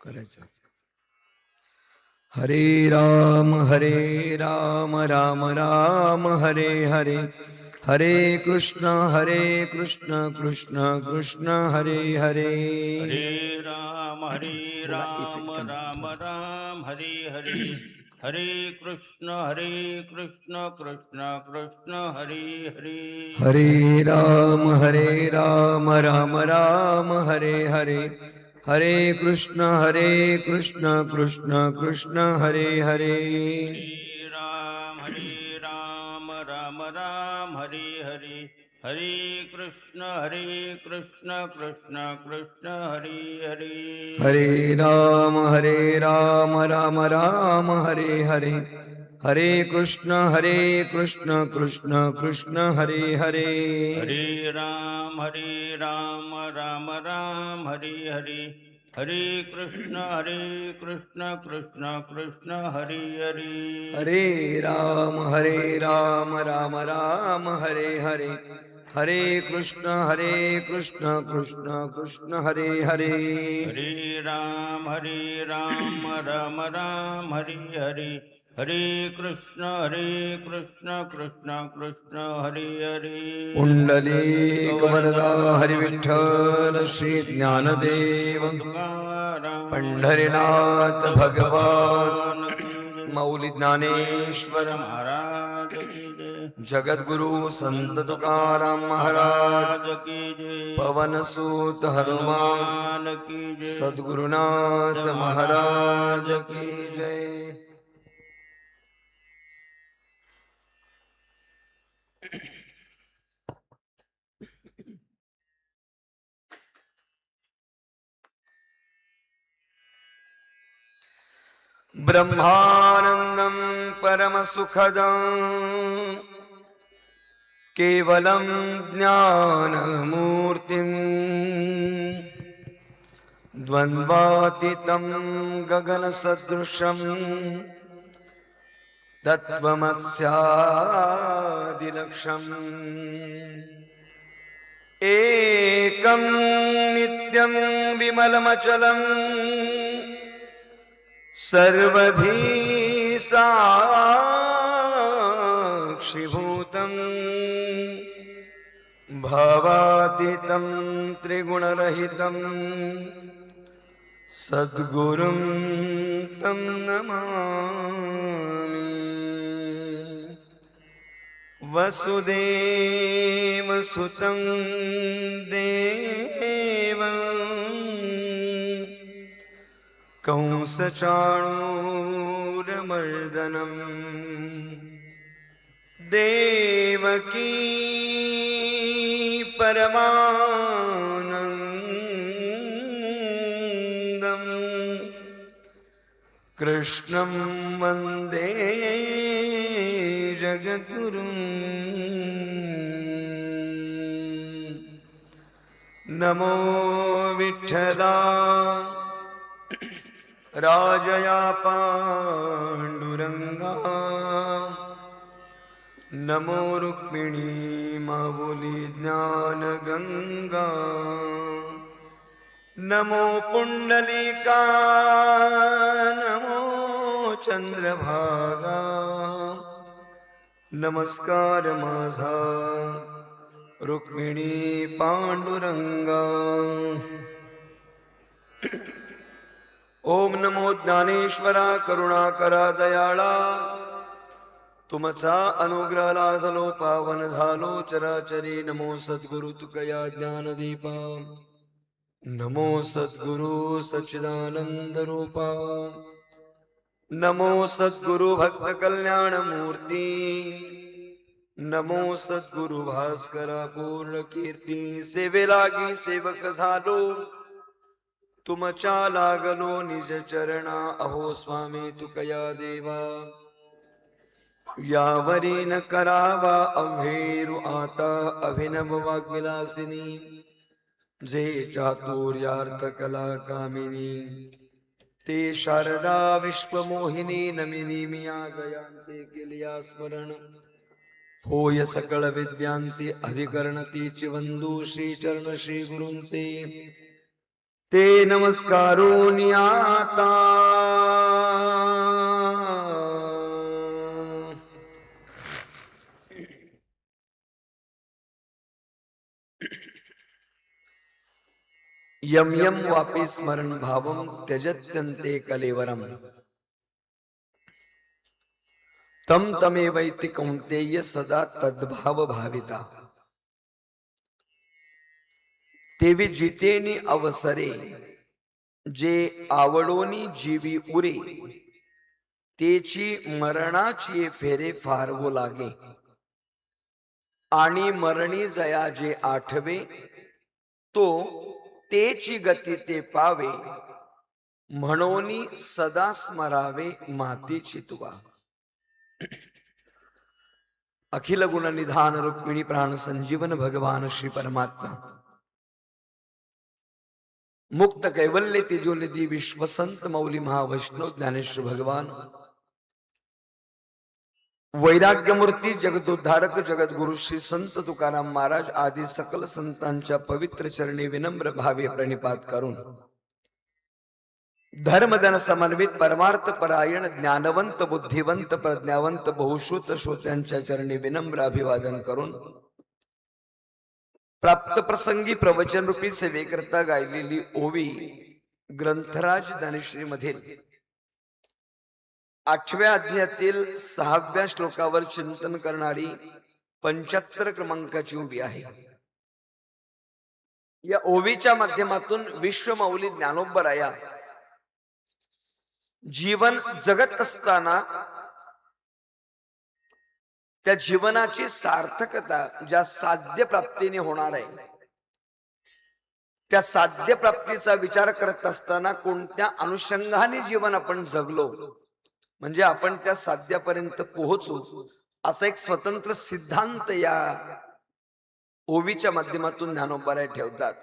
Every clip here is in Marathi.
करायचं. हरे राम राम राम हरे हरे, हरे कृष्ण कृष्ण कृष्ण हरे हरे. हरे राम राम राम हरे हरे, हरे कृष्ण कृष्ण कृष्ण हरे हरे. हरे राम राम राम हरे हरे, हरे कृष्ण कृष्ण कृष्ण हरे हरे. हरे राम राम हरे हरे, हरे कृष्ण कृष्ण कृष्ण हरे हरे. हरे राम राम राम हरे हरे, हरे कृष्ण कृष्ण कृष्ण हरे हरे. हरे राम राम हरे हरे, हरे कृष्ण कृष्ण कृष्ण हरे हरे. हरे राम राम राम हरे हरे, हरे कृष्ण कृष्ण कृष्ण हरे हरे. हरे राम राम हरे हरे, हरे कृष्ण कृष्ण हरे हरे. पुंडलीक वरदा हरि विठ्ठल श्री ज्ञानदेव तुकाराम पंढरीनाथ भगवान की मौली ज्ञानेश्वर महाराज की जय. जगद्गुरु संत तुकाराम महाराज, की जय. पवन सूत हनुमान हनुमान की जय. सद्गुरुनाथ महाराज की जय. ब्रह्मानंदं परमसुखदं केवलं ज्ञानमूर्तिं द्वन्द्वातीतं गगनसदृशं तत्त्वमस्यादिलक्ष्यम् एकं नित्यं विमलमचलं सर्वधी साक्षिभूतं भवातीतं त्रिगुणरहितं सद्गुरुं तं नमामि. वसुदेवसुतं देवं कंसचाणूरमर्दनं देवकी परमानन्दं कृष्णं वन्दे जगद्गुरुम्. नमो विठ्ठला राजया पांडुरंगा, नमो रुक्मिणी माऊली ज्ञानगंगा, नमो पुंडलिका नमो चंद्रभागा, नमस्कार माझा रुक्मिणी पांडुरंगा. ओम नमो ज्ञानेश्वरा करुणाकरा दयाळा, तुमचा अनुग्रह लाधलो पावन झालो चराचरी. नमो सद्गुरु तुकया ज्ञानदीपा, नमो सद्गुरु सच्चिदानंद रूपा, नमो सद्गुरु भक्त कल्याण मूर्ती, नमो सद्गुरु भास्करा पूर्ण कीर्ती. सेवे लागी सेवक झालो, तुमच्या लागलो निज चरणा. अहो स्वामी तुकया देवा, यावरी न करावा अम्भेरु आता. अभिनव वाग्विलासिनी जे चातुर्यार्थ कला कामिनी, ते शारदा विश्वमोहिनी नमिनी. मिया जयांचे केलिया स्मरण, होय सकळ विद्यांचे अधिकरण तीची वंदू श्री चरण श्री गुरूंचे ते नमस्कारून आता यम यम वापी स्मरण भावम त्यजत्यन्ते कलेवरम तम तमेवैति कौंतेय सदा तद्भाव भाविता तेवी जितेनी अवसरे जे आवडोनी जीवी उरे तेची मरणाची फेरे फारवो लागे आणि मरणी जया जे आठवे तो तेची गती ते पावे म्हणोनी सदा स्मरावे मातीची तुवा अखिल गुण निधान रुक्मिणी प्राण संजीवन भगवान श्री परमात्मा मुक्त कैवल्य तेजोनिधी विश्वसंत मौली महावैष्णव ज्ञानेश्वर भगवान वैराग्यमूर्ती जगदोद्धारक जगद्गुरु श्री संत तुकाराम महाराज आदी सकल संतांच्या पवित्र चरणी विनम्र भावे प्रणिपात करून धर्मजन समन्वित परमार्थ परायण ज्ञानवंत बुद्धिवंत प्रज्ञावंत बहुश्रुत श्रोत्यांच्या चरणी विनम्र अभिवादन करून प्राप्त प्रसंगी प्रवचन रूपी सेवेकरता गायलेली ओवी ग्रंथराज ज्ञानेश्वरी मधील 8व्या अध्यायातील 6व्या श्लोकावर चिंतन करणारी 75 क्रमांकाची ओवी आहे. या ओवीच्या माध्यमातून विश्वमौली ज्ञानोबराया जीवन जगत असताना त्या जीवनाची सार्थकता ज्या साध्य प्राप्तीने होणार आहे त्या साध्य प्राप्तीचा विचार करत असताना कोणत्या अनुषंगाने जीवन आपण जगलो म्हणजे आपण त्या साध्यापर्यंत पोहोचू असा एक स्वतंत्र सिद्धांत या ओवीच्या माध्यमातून ज्ञानोबराय ठेवतात.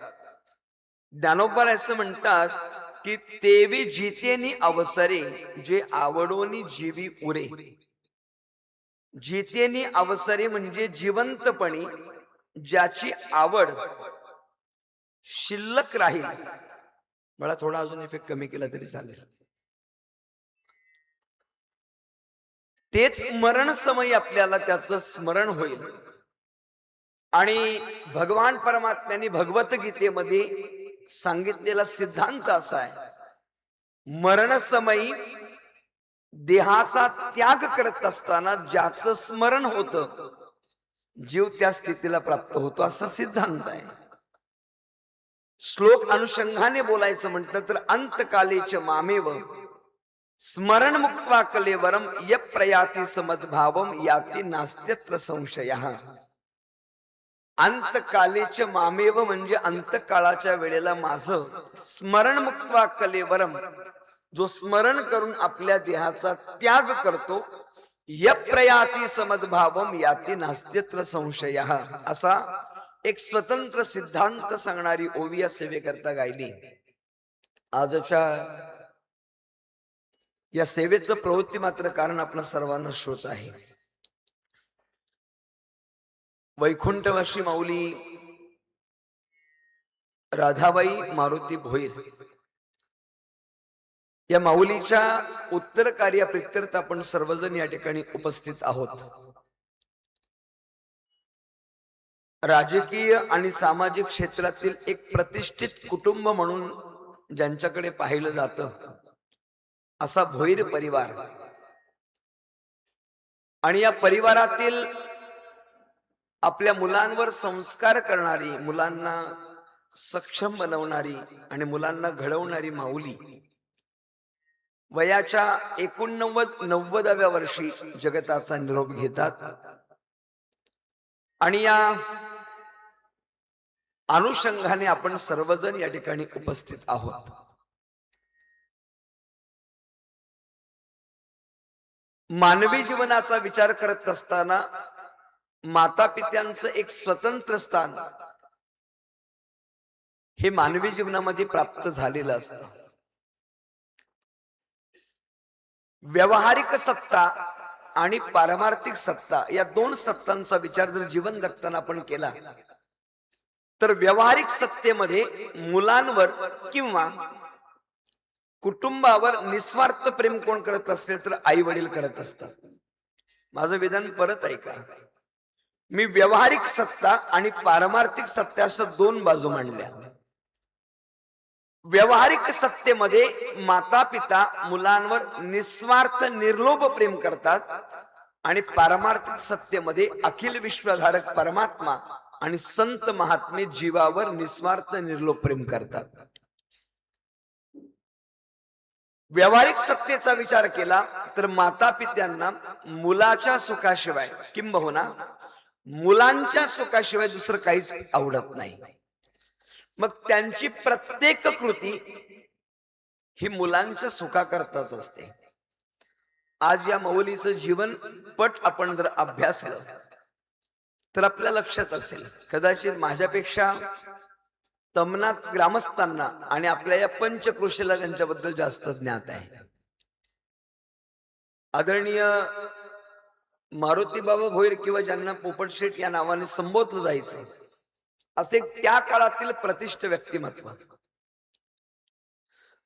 ज्ञानोबराय असं म्हणतात की तेवी जितेनी अवसरे जे आवडोनी जीवी उरे. जितेनी अवसरे म्हणजे जिवंतपणी ज्याची आवड शिल्लक राहील. मला थोडा अजून इफेक्ट कमी केला तरी चालेल. तेच मरण समयी आपल्याला त्याचं स्मरण होईल. आणि भगवान परमात्म्याने भगवद्गीतेमध्ये सांगितलेला सिद्धांत असा आहे, मरण समयी देहाचा त्याग करत असताना ज्याचं स्मरण होतं जीव त्या स्थितीला प्राप्त होतो असा सिद्धांत आहे. श्लोक अनुषंगाने बोलायचं म्हटलं तर अंतकालेच मामेव स्मरण मुक्त्वा कलेवरम य प्रयाती समद्भावम याती नास्त्यत्र संशयः. अंतकालेच मामेव म्हणजे अंतकाळाच्या वेळेला माझं स्मरण मुक्त्वा कलेवरम जो स्मरण करून आपल्या देहाचा त्याग करतो य प्रयाती समद्भावम याती नास्त्यत्र संशयः असा एक स्वतंत्र सिद्धांत सांगणारी ओवी या सेवेकरता गायली. आजच्या या सेवेचं प्रवृत्ती मात्र कारण आपल्या सर्वांना श्रोत आहे. वैकुंठवासी माऊली राधाबाई मारुती भोईर या माऊलीच्या उत्तर कार्या प्रित्यर्थ आपण सर्वजण या ठिकाणी उपस्थित आहोत. राजकीय आणि सामाजिक क्षेत्रातील एक प्रतिष्ठित कुटुंब म्हणून ज्यांच्याकडे पाहिलं जातं असा भोईर परिवार आणि या परिवारातील आपल्या मुलांवर संस्कार करणारी, मुलांना सक्षम बनवणारी आणि मुलांना घडवणारी माऊली वयाच्या 89-90व्या वर्षी जगताचा निरोप घेतात. आणि या अनुषंगाने आपण सर्वजण या ठिकाणी उपस्थित आहोत. मानवी जीवनाचा विचार करत असताना माता पित्यांचं एक स्वतंत्र स्थान हे मानवी जीवनामध्ये प्राप्त झालेलं असतं. व्यावहारिक सत्ता आणि पारमार्थिक सत्ता या दोन सत्तांचा विचार जर जीवन जगताना आपण केला तर व्यावहारिक सत्तेमध्ये मुलांवर किंवा कुटुंबावर निस्वार्थ प्रेम कोण करत असेल तर आई वडील करत असतात. माझं विधान परत ऐका. मी व्यावहारिक सत्ता आणि पारमार्थिक सत्ता अशा दोन बाजू मांडल्या. व्यावहारिक सत्तेमध्ये माता पिता मुलांवर निस्वार्थ निर्लोभ प्रेम करतात आणि पारमार्थिक सत्तेमध्ये अखिल विश्वधारक परमात्मा आणि संत महात्मे जीवावर निस्वार्थ निर्लोभ प्रेम करतात. व्यावहारिक सत्तेचा विचार केला तर माता पित्यांना मुलाच्या सुखाशिवाय किंबहुना मुलांच्या सुखाशिवाय दुसरं काहीच आवडत नाही. मग त्यांची प्रत्येक कृती ही मुलांच्या सुखाकरताच असते. आज या माऊलीचं जीवन पट आपण जर अभ्यासलं तर आपल्या लक्षात असेल, कदाचित माझ्यापेक्षा तमनात ग्रामस्थांना आणि आपल्या या पंचकृषीला त्यांच्याबद्दल जास्त ज्ञात आहे. आदरणीय मारुती बाबा भोईर किंवा ज्यांना पोपट शेठ या नावाने संबोधलं जायचं असे त्या काळातील प्रतिष्ठ व्यक्तिमत्व,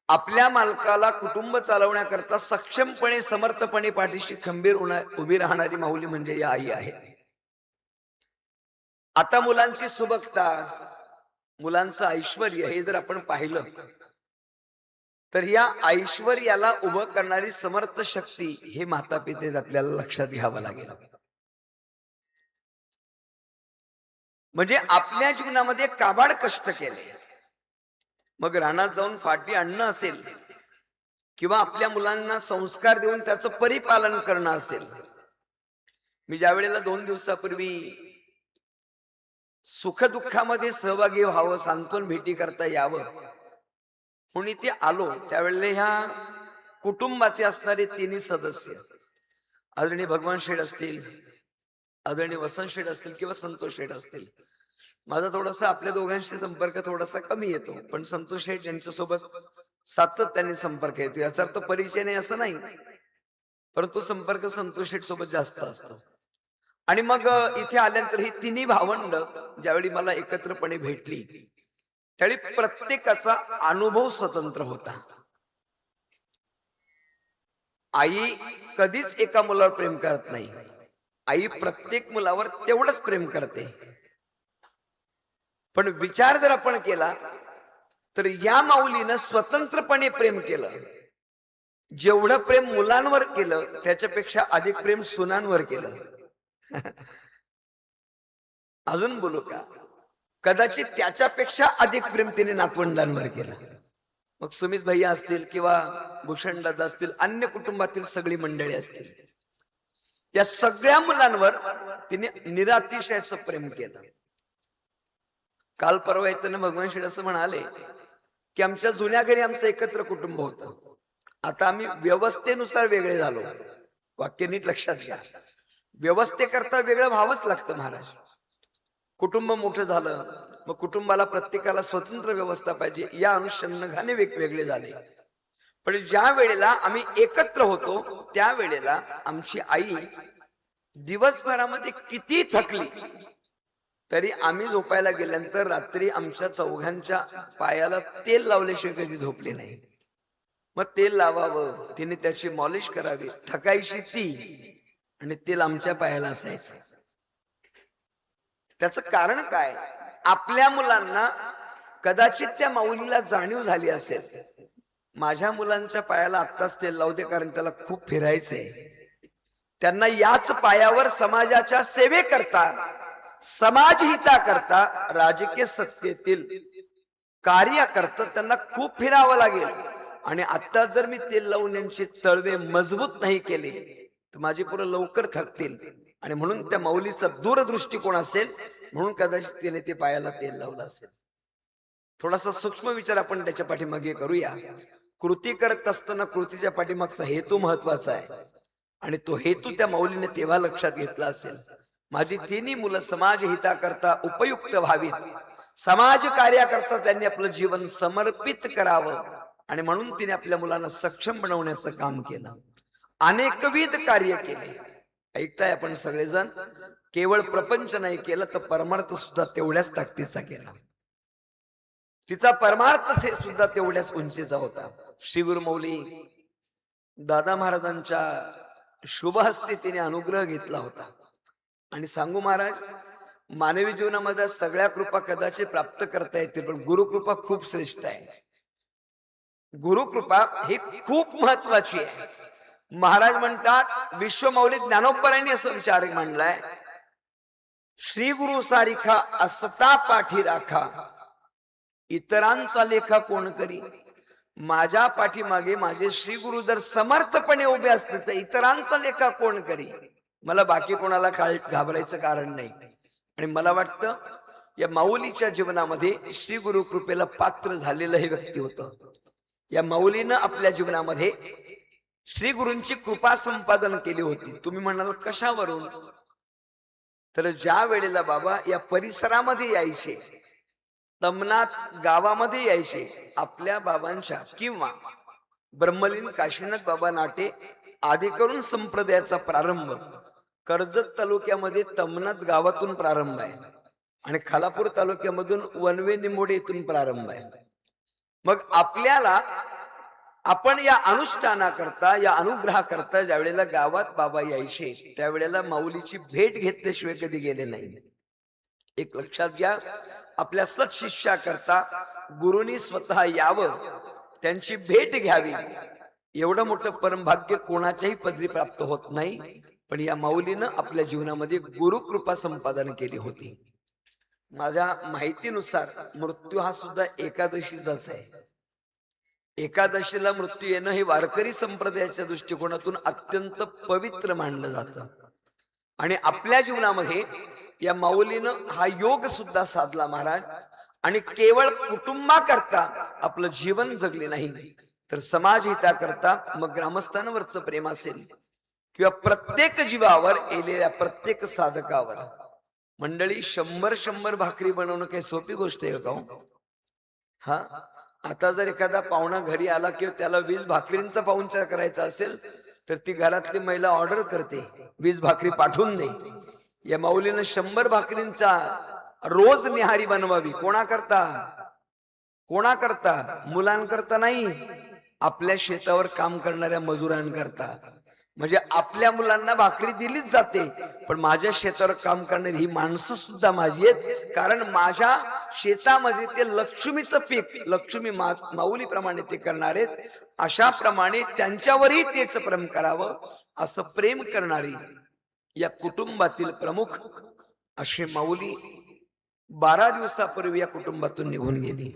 आपल्या मालकाला कुटुंब चालवण्याकरता सक्षमपणे समर्थपणे पाठीशी खंबीर उभी राहणारी माऊली म्हणजे या आई आहे. आता मुलांची सुबकता, मुलांचं ऐश्वर हे जर आपण पाहिलं तर या ऐश्वर्याला उभं करणारी समर्थ शक्ती हे माता पिते आपल्याला लक्षात घ्यावं लागेल. म्हणजे आपल्या जीवनामध्ये काबाड कष्ट केले, मग रानात जाऊन फाटी आणणं असेल किंवा आपल्या मुलांना संस्कार देऊन त्याचं परिपालन करणं असेल. मी ज्या वेळेला 2 दिवसापूर्वी सुखदुःखामध्ये सहभागी व्हावं, सांत्वन भेटी करता यावं म्हणून इथे आलो, त्यावेळेला ह्या कुटुंबाचे असणारे 3 सदस्य आदरणीय भगवान शेठ असतील, आदरणीय वसंत शेठ असतील किंवा संतोष शेठ असतील. माझा थोडासा आपल्या दोघांशी संपर्क थोडासा कमी येतो, पण संतोष शेठ यांच्यासोबत सातत्याने संपर्क येतो. याचा अर्थ परिचय नाही असं नाही, परंतु संपर्क संतोष शेठ सोबत जास्त असतो. आणि मग इथे आल्यानंतर ही 3 भावंड ज्यावेळी मला एकत्रपणे भेटली त्यावेळी प्रत्येकाचा अनुभव स्वतंत्र होता. आई कधीच एका मुलावर प्रेम करत नाही, आई प्रत्येक मुलावर तेवढंच प्रेम करते. पण विचार जर आपण केला तर या माऊलीनं स्वतंत्रपणे प्रेम केलं. जेवढं प्रेम मुलांवर केलं त्याच्यापेक्षा अधिक प्रेम सुनांवर केलं. अजून बोलू का, कदाचित त्याच्यापेक्षा अधिक प्रेम तिने नातवंडांवर केलं. मग सुमित भैया असतील किंवा भूषण दादा असतील, अन्य कुटुंबातील सगळी मंडळी असतील, या सगळ्या मुलांवर तिने निरातिशय असं प्रेम केलं. काल परवा येताना भगवान शेठ असं म्हणाले की आमच्या जुन्या घरी आमचं एकत्र कुटुंब होतं, आता आम्ही व्यवस्थेनुसार वेगळे झालो. वाक्य नीट लक्षात घ्या, व्यवस्थेकरता वेगळं व्हावंच लागतं महाराज. कुटुंब मोठं झालं मग कुटुंबाला प्रत्येकाला स्वतंत्र व्यवस्था पाहिजे, या अनुषंगाने वेगवेगळे झाले. पण ज्या वेळेला आम्ही एकत्र होतो त्यावेळेला आमची आई दिवसभरामध्ये किती थकली तरी आम्ही झोपायला गेल्यानंतर रात्री आमच्या चौघांच्या पायाला तेल लावल्याशिवाय कधी झोपले नाही. मग तेल लावावं, तिने त्याची मॉलिश करावी, थकायची ती आणि तेल आमच्या पायाला असायचं. त्याचं कारण काय, आपल्या मुलांना कदाचित त्या माऊलीला जाणीव झाली असेल, माझ्या मुलांच्या पायाला आत्ताच तेल लावते कारण त्याला खूप फिरायचंय. त्यांना याच पायावर समाजाच्या सेवेकरता, समाजहिताकरता, राजकीय सत्तेतील कार्याकरता त्यांना खूप फिरावं लागेल. आणि आता जर मी तेल लावून यांचे तळवे मजबूत नाही केले तर माझी पोरं लवकर थकतील. आणि म्हणून त्या माऊलीचा दूरदृष्टिकोन असेल म्हणून कदाचित तिने ते पायाला तेल लावलं असेल. थोडासा सूक्ष्म विचार आपण त्याच्या पाठीमागे करूया. कृती करत असताना कृतीच्या पाठीमागचा हेतू महत्वाचा आहे आणि तो हेतू त्या माऊलीने तेव्हा लक्षात घेतला असेल, माझी 3 मुलं समाज हिताकरता उपयुक्त व्हावीत, समाज कार्याकरता त्यांनी आपलं जीवन समर्पित करावं आणि म्हणून तिने आपल्या मुलांना सक्षम बनवण्याचं काम केलं. अनेकविध कार्य केले. ऐकताय आपण सगळेजण. केवळ प्रपंच नाही केलं तर परमार्थ सुद्धा तेवढ्याच ताकदीचा केला. तिचा परमार्थ सुद्धा तेवढ्याच उंचीचा होता. श्री गुरुमौली दादा महाराजांच्या शुभ हस्ते तिने अनुग्रह घेतला होता. आणि सांगू महाराज, मानवी जीवनामध्ये सगळ्या कृपा कदाचित प्राप्त करता येतील, पण गुरुकृपा खूप श्रेष्ठ आहे. गुरुकृपा ही खूप महत्वाची आहे. महाराज म्हणतात, विश्वमौली ज्ञानोबरायांनी असं विचार मांडलाय, श्री गुरु सारिखा असता पाठी राखा, इतरांचा लेखा कोण करी. माझ्या पाठीमागे माझे श्री गुरु जर समर्थपणे उभे असते तर इतरांचा लेखा कोण करी. मला बाकी कोणाला घाबरायचं कारण नाही. आणि मला वाटतं या माऊलीच्या जीवनामध्ये श्री गुरु कृपेला पात्र झालेलं हे व्यक्ती होतं. या माऊलीनं आपल्या जीवनामध्ये श्री गुरूंची कृपा संपादन केली होती. तुम्ही म्हणाल कशावरून? तर ज्या वेळेला बाबा या परिसरामध्ये यायचे, तमनाथ गावामध्ये यायचे, आपल्या बाबांच्या किंवा ब्रह्मलीन काशीनाथ बाबा नाटे आदी करून संप्रदायाचा प्रारंभ कर्जत तालुक्यामध्ये तमनाथ गावातून प्रारंभ आहे आणि खालापूर तालुक्यामधून वनवे निंबोडे इथून प्रारंभ आहे. मग आपल्याला आपण या अनुष्ठानाकरता, या अनुग्रहाकरता ज्या वेळेला गावात बाबा यायचे त्यावेळेला माऊलीची भेट घेतल्याशिवाय कधी गेले नाही. एक लक्षात घ्या, आपल्या सत्शिष्याकरता गुरुनी स्वतः यावं, त्यांची भेट घ्यावी, एवढं मोठं परमभाग्य कोणाच्याही पदरी प्राप्त होत नाही. पण या माऊलीनं आपल्या जीवनामध्ये गुरुकृपा संपादन केली होती. माझ्या माहितीनुसार मृत्यू हा सुद्धा एकादशीचाच आहे. एकादशीला मृत्यू येणं हे वारकरी संप्रदायाच्या दृष्टिकोनातून अत्यंत पवित्र मानलं जातं. आणि आपल्या जीवनामध्ये या माऊलीनं हा योग सुद्धा साधला महाराज. आणि केवळ कुटुंबाकरता आपलं जीवन जगले नाही, तर समाज हिताकरता, मग ग्रामस्थांवरचं प्रेम असेल किंवा प्रत्येक जीवावर येलेल्या प्रत्येक साधकावर. मंडळी, 100 भाकरी बनवणं काही सोपी गोष्ट आहे का हो? हा, आता जर एखादा पाहुणा घरी आला किंवा त्याला 20 भाकरींचा पाहुणचार करायचा असेल तर ती घरातली महिला ऑर्डर करते, 20 भाकरी पाठवून दे. या माऊलीनं 100 भाकरींचा रोज निहारी बनवावी. कोणाकरता? मुलांकरता नाही, आपल्या शेतावर काम करणाऱ्या मजुरांकरता. म्हणजे आपल्या मुलांना भाकरी दिलीच जाते, पण माझ्या शेतावर काम करणारी ही माणसं सुद्धा माझी आहेत. कारण माझ्या शेतामध्ये ते लक्ष्मीचं पीक, लक्ष्मी माऊलीप्रमाणे ते करणार आहेत. अशा प्रमाणे त्यांच्यावरही तेच प्रेम करावं, असं प्रेम करणारी या कुटुंबातील प्रमुख अशी माऊली 12 दिवसापूर्वी या कुटुंबातून निघून गेली.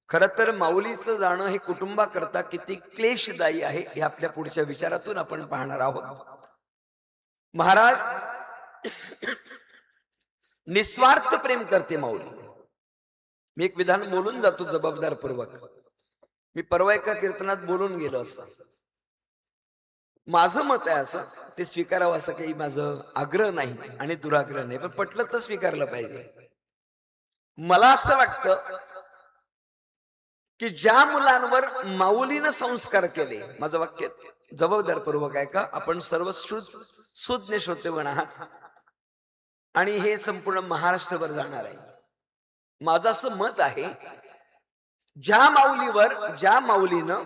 खर तर माऊलीचं जाणं हे कुटुंबाकरता किती क्लेशदायी आहे हे आपल्या पुढच्या विचारातून आपण पाहणार आहोत. महाराज, निस्वार्थ प्रेम करते माऊली. मी एक विधान बोलून जातो जबाबदारपूर्वक. मी परवा एका कीर्तनात बोलून गेलो. असं माझं मत आहे, असं ते स्वीकारावं असं काही माझं आग्रह नाही आणि दुराग्रह नाही, पण पटलं तर स्वीकारलं पाहिजे. मला असं वाटतं की ज्या मुलांवर माऊलीनं संस्कार केले, माझं वाक्य जबाबदारपूर्वक आहे का, आपण सर्व सुज्ञ श्रोतेगण आहात आणि हे संपूर्ण महाराष्ट्रभर जाणार आहे. माझं असं मत आहे, ज्या माऊलीनं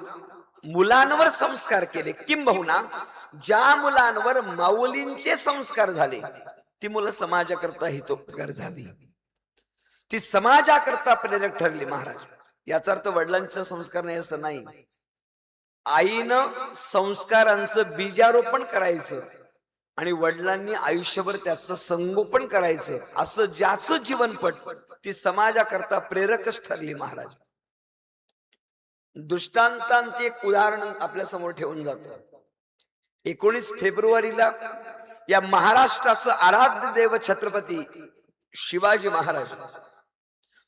मुलांवर संस्कार केले, किंबहुना ज्या मुलांवर माऊलींचे संस्कार झाले, ती मुलं समाजाकरता हितोपकार झाली, ती समाजाकरता प्रेरक ठरली. महाराज, याचा अर्थ वडिलांचा संस्कार नाही असं नाही. आईनं संस्कारांचं बीजारोपण करायचं आणि वडिलांनी आयुष्यभर त्याचं संगोपन करायचं, असं ज्याचं जीवनपट ती समाजाकरता प्रेरकच ठरली. महाराज, दृष्टांतांत एक उदाहरण आपल्या समोर ठेवून जातो. 19 फेब्रुवारीला या महाराष्ट्राचं आराध्य देव छत्रपती शिवाजी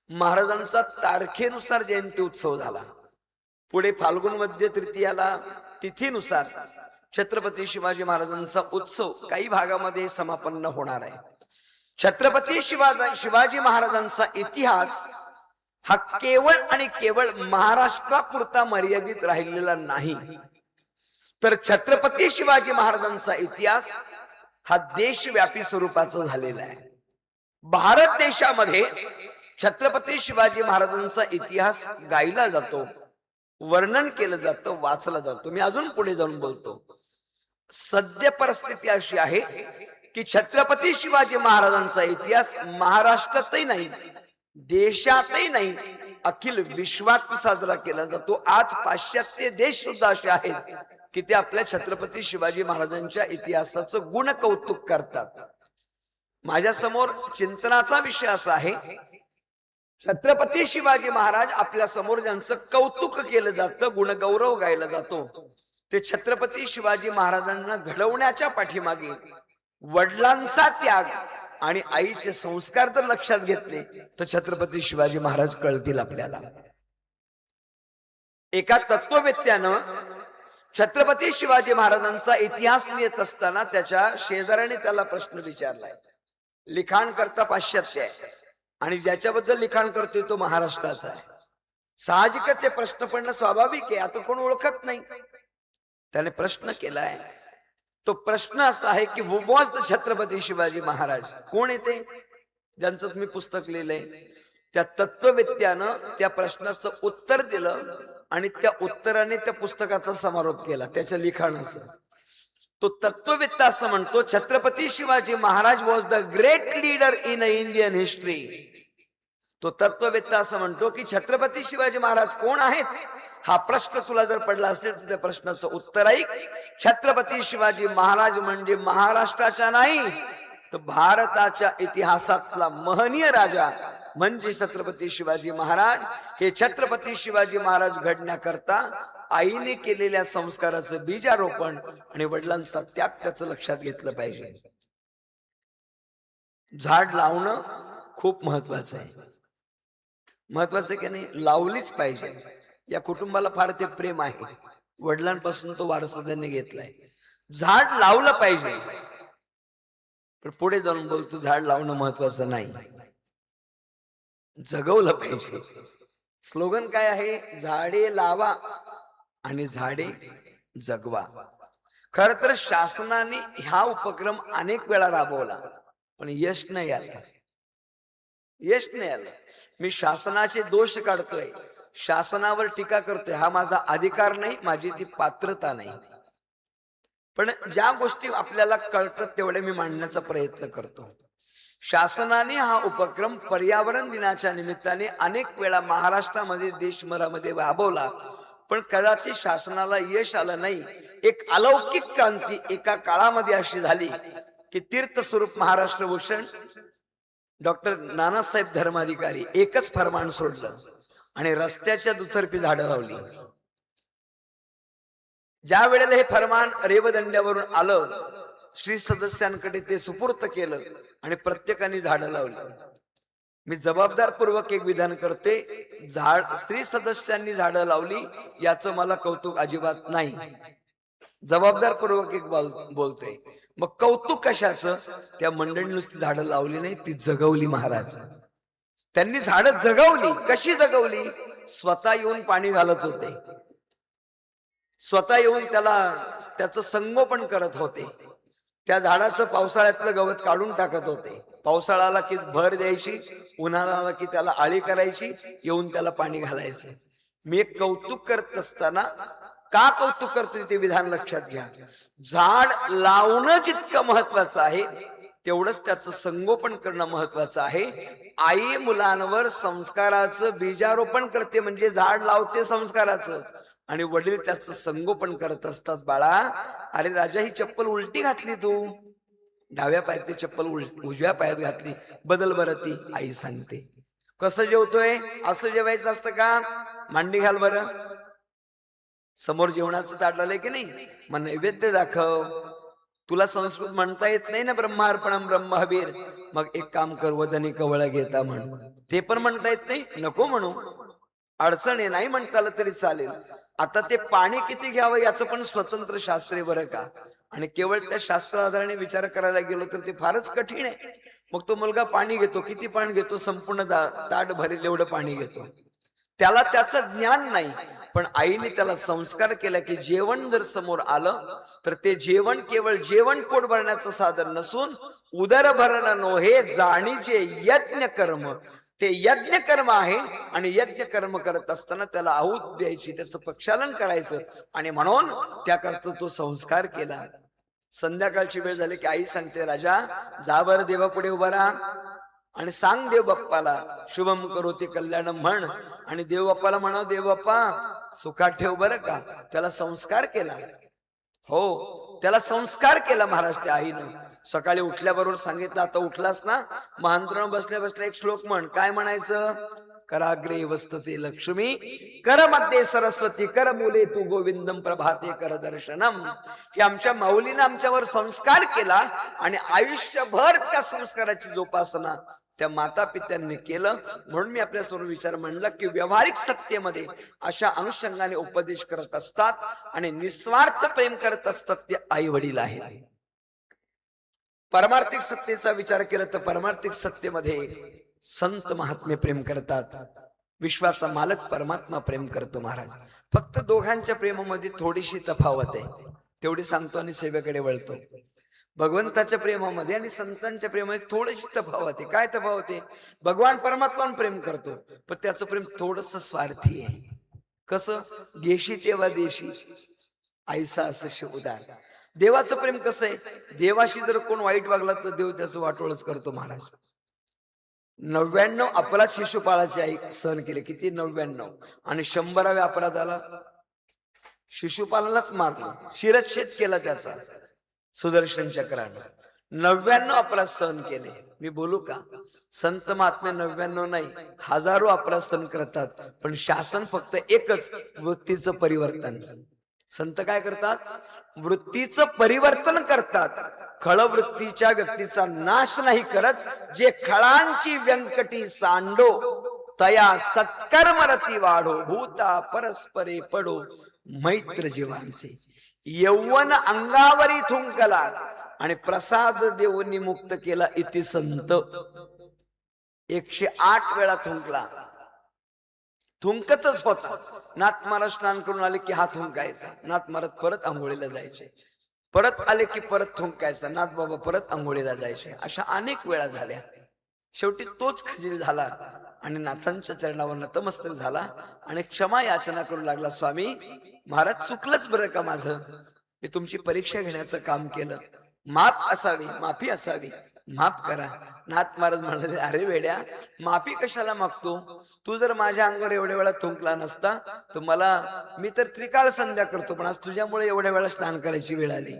महाराजांचा तारखेनुसार जयंती उत्सव झाला. पुढे फाल्गुन मध्य तृतीयाला तिथीनुसार छत्रपती शिवाजी महाराजांचा उत्सव काही भागामध्ये समापन्न होणार आहे. छत्रपती शिवाजी महाराजांचा इतिहास हा केवळ आणि केवळ महाराष्ट्रापुरता मर्यादित राहिलेला नाही, तर छत्रपती शिवाजी महाराजांचा इतिहास हा देशव्यापी स्वरूपाचा झालेला आहे. भारत देशामध्ये छत्रपती शिवाजी महाराजांचा इतिहास गायला जातो, वर्णन केलं जातं, वाचलं जातो. मी अजून पुढे जाऊन बोलतो. सद्य परिस्थिती अशी आहे की छत्रपती शिवाजी महाराजांचा इतिहास महाराष्ट्रातही नाही, देशातही नाही, अखिल विश्वात साजरा केला जातो. आज पाश्चात्य देश सुद्धा असे आहेत की ते आपल्या छत्रपती शिवाजी महाराजांच्या इतिहासाचं गुण कौतुक करतात. माझ्या समोर चिंतनाचा विषय असा आहे, छत्रपती शिवाजी महाराज आपल्या समोर ज्यांचं कौतुक केलं जातं, गुणगौरव गायला जातो, ते छत्रपती शिवाजी महाराजांना घडवण्याच्या पाठीमागे वडिलांचा त्याग आणि आईचे संस्कार जर लक्षात घेतले तर छत्रपती शिवाजी महाराज कळतील आपल्याला. एका तत्ववेत्यानं छत्रपती शिवाजी महाराजांचा इतिहास लिहित असताना त्याच्या शेजाऱ्याने त्याला प्रश्न विचारलाय. लिखाण करता पाश्चात्य आहे आणि ज्याच्याबद्दल लिखाण करतोय तो महाराष्ट्राचा आहे. साहजिकच प्रश्न पडणं स्वाभाविक आहे, आता कोण ओळखत नाही. त्याने प्रश्न केलाय, तो प्रश्न असा आहे की हु वॉज द छत्रपती शिवाजी महाराज, कोण येते, ज्यांचं तुम्ही पुस्तक लिहिलंय. त्या तत्ववेत्यानं त्या प्रश्नाचं उत्तर दिलं आणि त्या उत्तराने त्या पुस्तकाचा समारोप केला, त्याच्या लिखाणाचं. तो तत्ववेत्ता असं म्हणतो, Chhatrapati Shivaji Maharaj was the great leader in Indian history. तो तत्ववेत्ता असं म्हणतो की छत्रपती शिवाजी महाराज कोण आहेत, हा प्रश्न तुला जर पडला असेल तर त्या प्रश्नाचं उत्तर ऐक. छत्रपती शिवाजी महाराज म्हणजे महाराष्ट्राच्या नाही तर भारताच्या इतिहासातला महनीय राजा म्हणजे छत्रपती शिवाजी महाराज. हे छत्रपती शिवाजी महाराज घडण्याकरता आईने केलेल्या संस्काराचं बीजारोपण आणि वडिलांचा त्याग त्याचं लक्षात घेतलं पाहिजे. झाड लावणं खूप महत्वाचं आहे. महत्वाचं की नाही, लावलीच पाहिजे. या कुटुंबाला फार ते प्रेम आहे, वडिलांपासून तो वारसा त्यांनी घेतलाय. झाड लावलं पाहिजे, पण पुढे जाऊन बोलतो झाड लावणं महत्वाचं नाही, जगवलं पाहिजे. स्लोगन काय आहे, झाडे लावा आणि झाडे जगवा. खर तर शासनाने हा उपक्रम अनेक वेळा राबवला पण यश नाही आलं, यश नाही आलं. मी शासनाचे दोष काढतोय, शासनावर टीका करतोय, हा माझा अधिकार नाही, माझी ती पात्रता नाही. पण ज्या गोष्टी आपल्याला कळतात तेवढे मी मांडण्याचा प्रयत्न करतो. शासनाने हा उपक्रम पर्यावरण दिनाच्या निमित्ताने अनेक वेळा महाराष्ट्रामध्ये देशभरामध्ये राबवला पण कदाचित शासनाला यश आलं नाही. एक अलौकिक क्रांती एका काळामध्ये अशी झाली की तीर्थस्वरूप महाराष्ट्र भूषण डॉक्टर नानासाहेब धर्माधिकारी एकच फरमान सोडलं आणि रस्त्याच्या दुतर्फी झाडं लावली. ज्या वेळेला हे फरमान रेवदंड्यावरून आलं, श्री सदस्यांकडे ते सुपूर्त केलं आणि प्रत्येकाने झाडं लावली. मी जबाबदारपूर्वक एक विधान करते, स्त्री सदस्यांनी झाडं लावली याचं मला कौतुक अजिबात नाही, जबाबदारपूर्वक एक बोलते. मग कौतुक कशाचं, त्या मंडळी नुसती झाडं लावली नाही, ती जगवली. महाराज त्यांनी झाडं जगवली. कशी जगवली, स्वतः येऊन पाणी घालत होते, स्वतः येऊन त्याचं संगोपन करत होते. त्या झाडाचं पावसाळ्यातलं गवत काढून टाकत होते, पावसाळा आला की भर द्यायची, उन्हाळा आला की त्याला आळी करायची, येऊन त्याला पाणी घालायचं. मी एक कौतुक करत असताना का कौतुक करतोय ते विधान लक्षात घ्या. झाड लावणं जितकं महत्वाचं आहे तेवढंच त्याचं संगोपन करणं महत्वाचं आहे. आई मुलांवर संस्काराचं बीजारोपण करते म्हणजे झाड लावते संस्काराचं, आणि वडील त्याचं संगोपन करत असतात. बाळा, अरे राजा, ही चप्पल उलटी घातली, तू डाव्या पायातली चप्पल उजव्या पायात घातली, बदल बरं ती. आई सांगते. कसं जेवतोय, असं जेवायचं असतं का, मांडी घाल बरं. समोर जेवणाचं ताट आलंय की नाही, मग नैवेद्य दाखव. तुला संस्कृत म्हणता येत नाही ना, ब्रह्मार्पणम ब्रह्म हवीर, मग एक काम कर, वदनी कवळ घेता म्हण. ते पण म्हणता येत नाही, नको म्हणू, अडचण आहे, नाही म्हणता आलं तरी चालेल. आता ते पाणी किती घ्यावं याचं पण स्वतंत्र शास्त्र आहे बरं का, आणि केवळ त्या शास्त्र आधाराने विचार करायला गेलो तर ते फारच कठीण आहे. मग तो मुलगा पाणी घेतो, किती पाणी घेतो, संपूर्ण ताट भरेल एवढं पाणी घेतो, त्याला त्याचं ज्ञान नाही. पण आईने त्याला संस्कार केला की जेवण जर समोर आलं तर ते जेवण केवळ जेवण पोट भरण्याचं साधन नसून उदर भरण नोहे जाणीचे यज्ञ कर्म, ते यज्ञ कर्म आहे. आणि यज्ञ कर्म करत असताना त्याला आहुत द्यायची, त्याचं प्रक्षालन करायचं, आणि म्हणून त्याकरता तो संस्कार केला. संध्याकाळची वेळ झाली की आई सांगते, राजा जा बरं देवा पुढे उभा राहा आणि सांग देव बाप्पाला शुभम करोती कल्याण म्हण. आणि देव बाप्पाला म्हणाव, देव बाप्पा सुखात ठेव बरं का. त्याला संस्कार केला. हो, त्याला संस्कार केला महाराज त्या आईनं. सकाळी उठल्याबरोबर सांगितलं, आता उठलास ना, मग अंथरुणावर बसल्या बसल्या एक श्लोक म्हण. काय म्हणायचं? कराग्रे वस्तते लक्ष्मी, कर मध्ये सरस्वती, कर मुले तू गोविंदम प्रभाते कर दर्शनम. हे आमच्या माऊलीनं आमच्यावर संस्कार केला आणि आयुष्यभर त्या संस्काराची जोपासना त्या माता पित्यांनी केलं. म्हणून मी आपल्यासमोर विचार मांडला की व्यावहारिक सत्तेमध्ये अशा अनुषंगाने उपदेश करत असतात आणि निस्वार्थ प्रेम करत असतात ते आई वडील आहेत. परमार्थिक सत्तेचा विचार केला तर परमार्थिक सत्तेमध्ये संत महात्मे प्रेम करतात. विश्वाचा मालक परमात्मा प्रेम करतो महाराज. फक्त दोघांच्या प्रेमामध्ये थोडीशी तफावत आहे, तेवढी सांगतो आणि सेवेकडे वळतो. भगवंताच्या प्रेमामध्ये आणि संतांच्या प्रेमामध्ये थोडीशी तफावत आहे. काय तफावत आहे? भगवान परमात्मा प्रेम करतो, पण त्याचं प्रेम थोडस स्वार्थी आहे. कसं? देशी तेव्हा देशी, ऐसा असं उदार. देवाचं प्रेम कसं आहे? देवाशी जर कोण वाईट वागला तर देव त्याचं वाटोळच करतो महाराज. 99 अपराध शिशुपाळाची आई सहन केले. किती? 99. आणि 100व्या अपराधाला शिशुपालालाच मारलं, शिरच्छेद केला त्याचा सुदर्शन चक्रानं. 99 अपराध सहन केले. मी बोलू का? संत महात्मे 99 नाही, हजारो अपराध सहन करतात, पण शासन फक्त एकच, वृत्तीचं परिवर्तन. संत काय करतात? वृत्तीचं परिवर्तन करतात. खळवृत्तीच्या व्यक्तीचा नाश नाही करत. जे खळांची व्यंकटी सांडो तया सत्कर्मरती वाढो, भूता परस्परे पडो मैत्र जीवांचे. यौवन अंगावरी थुंकला आणि प्रसाद देऊनी मुक्त केला इति संत. 108 वेळा थुंकला, थुंकतच होता. नाथ महाराज स्नान करून आले की हा थुंकायचा, नाथ महाराज परत आंघोळीला जायचे, परत आले की परत थुंकायचा, नाथ बाबा परत आंघोळीला जायचे. अशा अनेक वेळा झाल्या. शेवटी तोच खजील झाला आणि नाथांच्या चरणावर नतमस्तक झाला आणि क्षमा याचना करू लागला. स्वामी महाराज चुकलंच बरं का माझं, मी तुमची परीक्षा घेण्याचं काम केलं, माफ असावी, माफी असावी, माफ करा. नाथ महाराज म्हणाले, अरे वेड्या, माफी कशाला मागतो? तू जर माझ्या अंगावर एवढ्या वेळा थुंकला नसता तर मी तर त्रिकाळ संध्या करतो, पण आज तुझ्यामुळे एवढ्या वेळा स्नान करायची वेळ आली.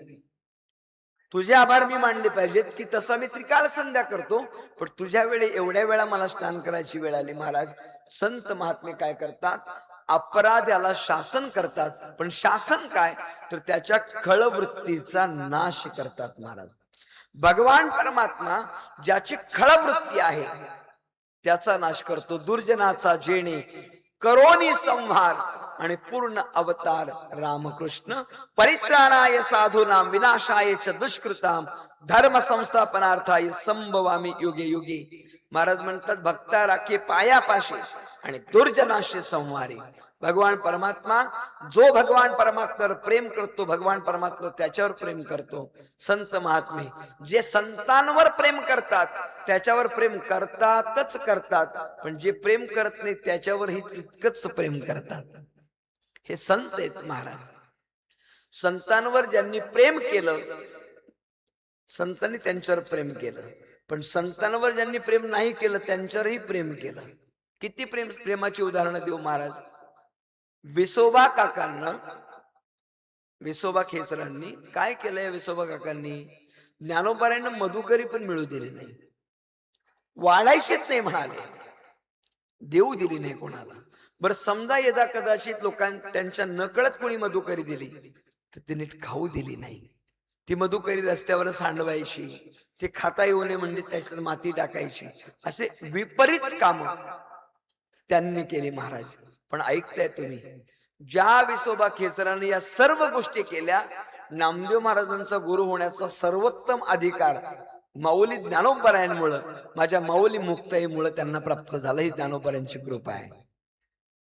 तुझे आभार मी मानले पाहिजेत की तसा मी त्रिकाळ संध्या करतो, पण तुझ्या वेळी एवढ्या वेळा मला स्नान करायची वेळ आली. महाराज संत महात्मे काय करतात? अपराध्याला शासन करतात, पण शासन काय तर त्याच्या खळवृत्तीचा नाश करतात महाराज. भगवान परमात्मा ज्याची खळवृत्ती आहे त्याचा नाश करतो. दुर्जनाचा जेणे करोनी संहार आणि पूर्ण अवतार रामकृष्ण. परित्राणाय साधूनाम विनाशाय च दुष्कृताम धर्म संस्थापनार्थाय संभवामी युगे युगे. महाराज म्हणतात, भक्ता राखे पायापाशी आणि दुर्जनाशी संहारी. भगवान परमात्मा, जो भगवान परमात्म्यावर प्रेम करतो, भगवान परमात्मा त्याच्यावर प्रेम करतो. संत महात्मे जे संतांवर प्रेम करतात त्याच्यावर प्रेम करतातच करतात, पण जे प्रेम करत नाही त्याच्यावरही तितकंच प्रेम करतात. हे संत आहेत महाराज. संतांवर ज्यांनी प्रेम केलं, संतांनी त्यांच्यावर प्रेम केलं, पण संतांवर ज्यांनी प्रेम नाही केलं त्यांच्यावरही प्रेम केलं. किती प्रेमाची उदाहरणं देऊ महाराज. विसोबा काकांना, विसोबा खेचरांनी काय केलंय? विसोबा काकांनी ज्ञानोबारांना मधुकरी पण मिळू दिली नाही, वाढायचीच नाही म्हणाले, देऊ दिली नाही कोणाला. बरं समजा यदा कदाचित त्यांच्या नकळत कोणी मधुकरी दिली तर ती नीट खाऊ दिली नाही. ती मधुकरी रस्त्यावर सांडवायची, ते खाता येऊ नये म्हणजे त्याच्यात माती टाकायची, असे विपरीत काम त्यांनी केली महाराज. पण ऐकताय तुम्ही, ज्या विसोबा खेचराने या सर्व गोष्टी केल्या, नामदेव महाराजांचा गुरु होण्याचा सर्वोत्तम अधिकार माऊली ज्ञानोबरायांमुळे, माझ्या माऊली मुक्ताईमुळे त्यांना प्राप्त झालं. ही ज्ञानोबरायांची कृपा आहे.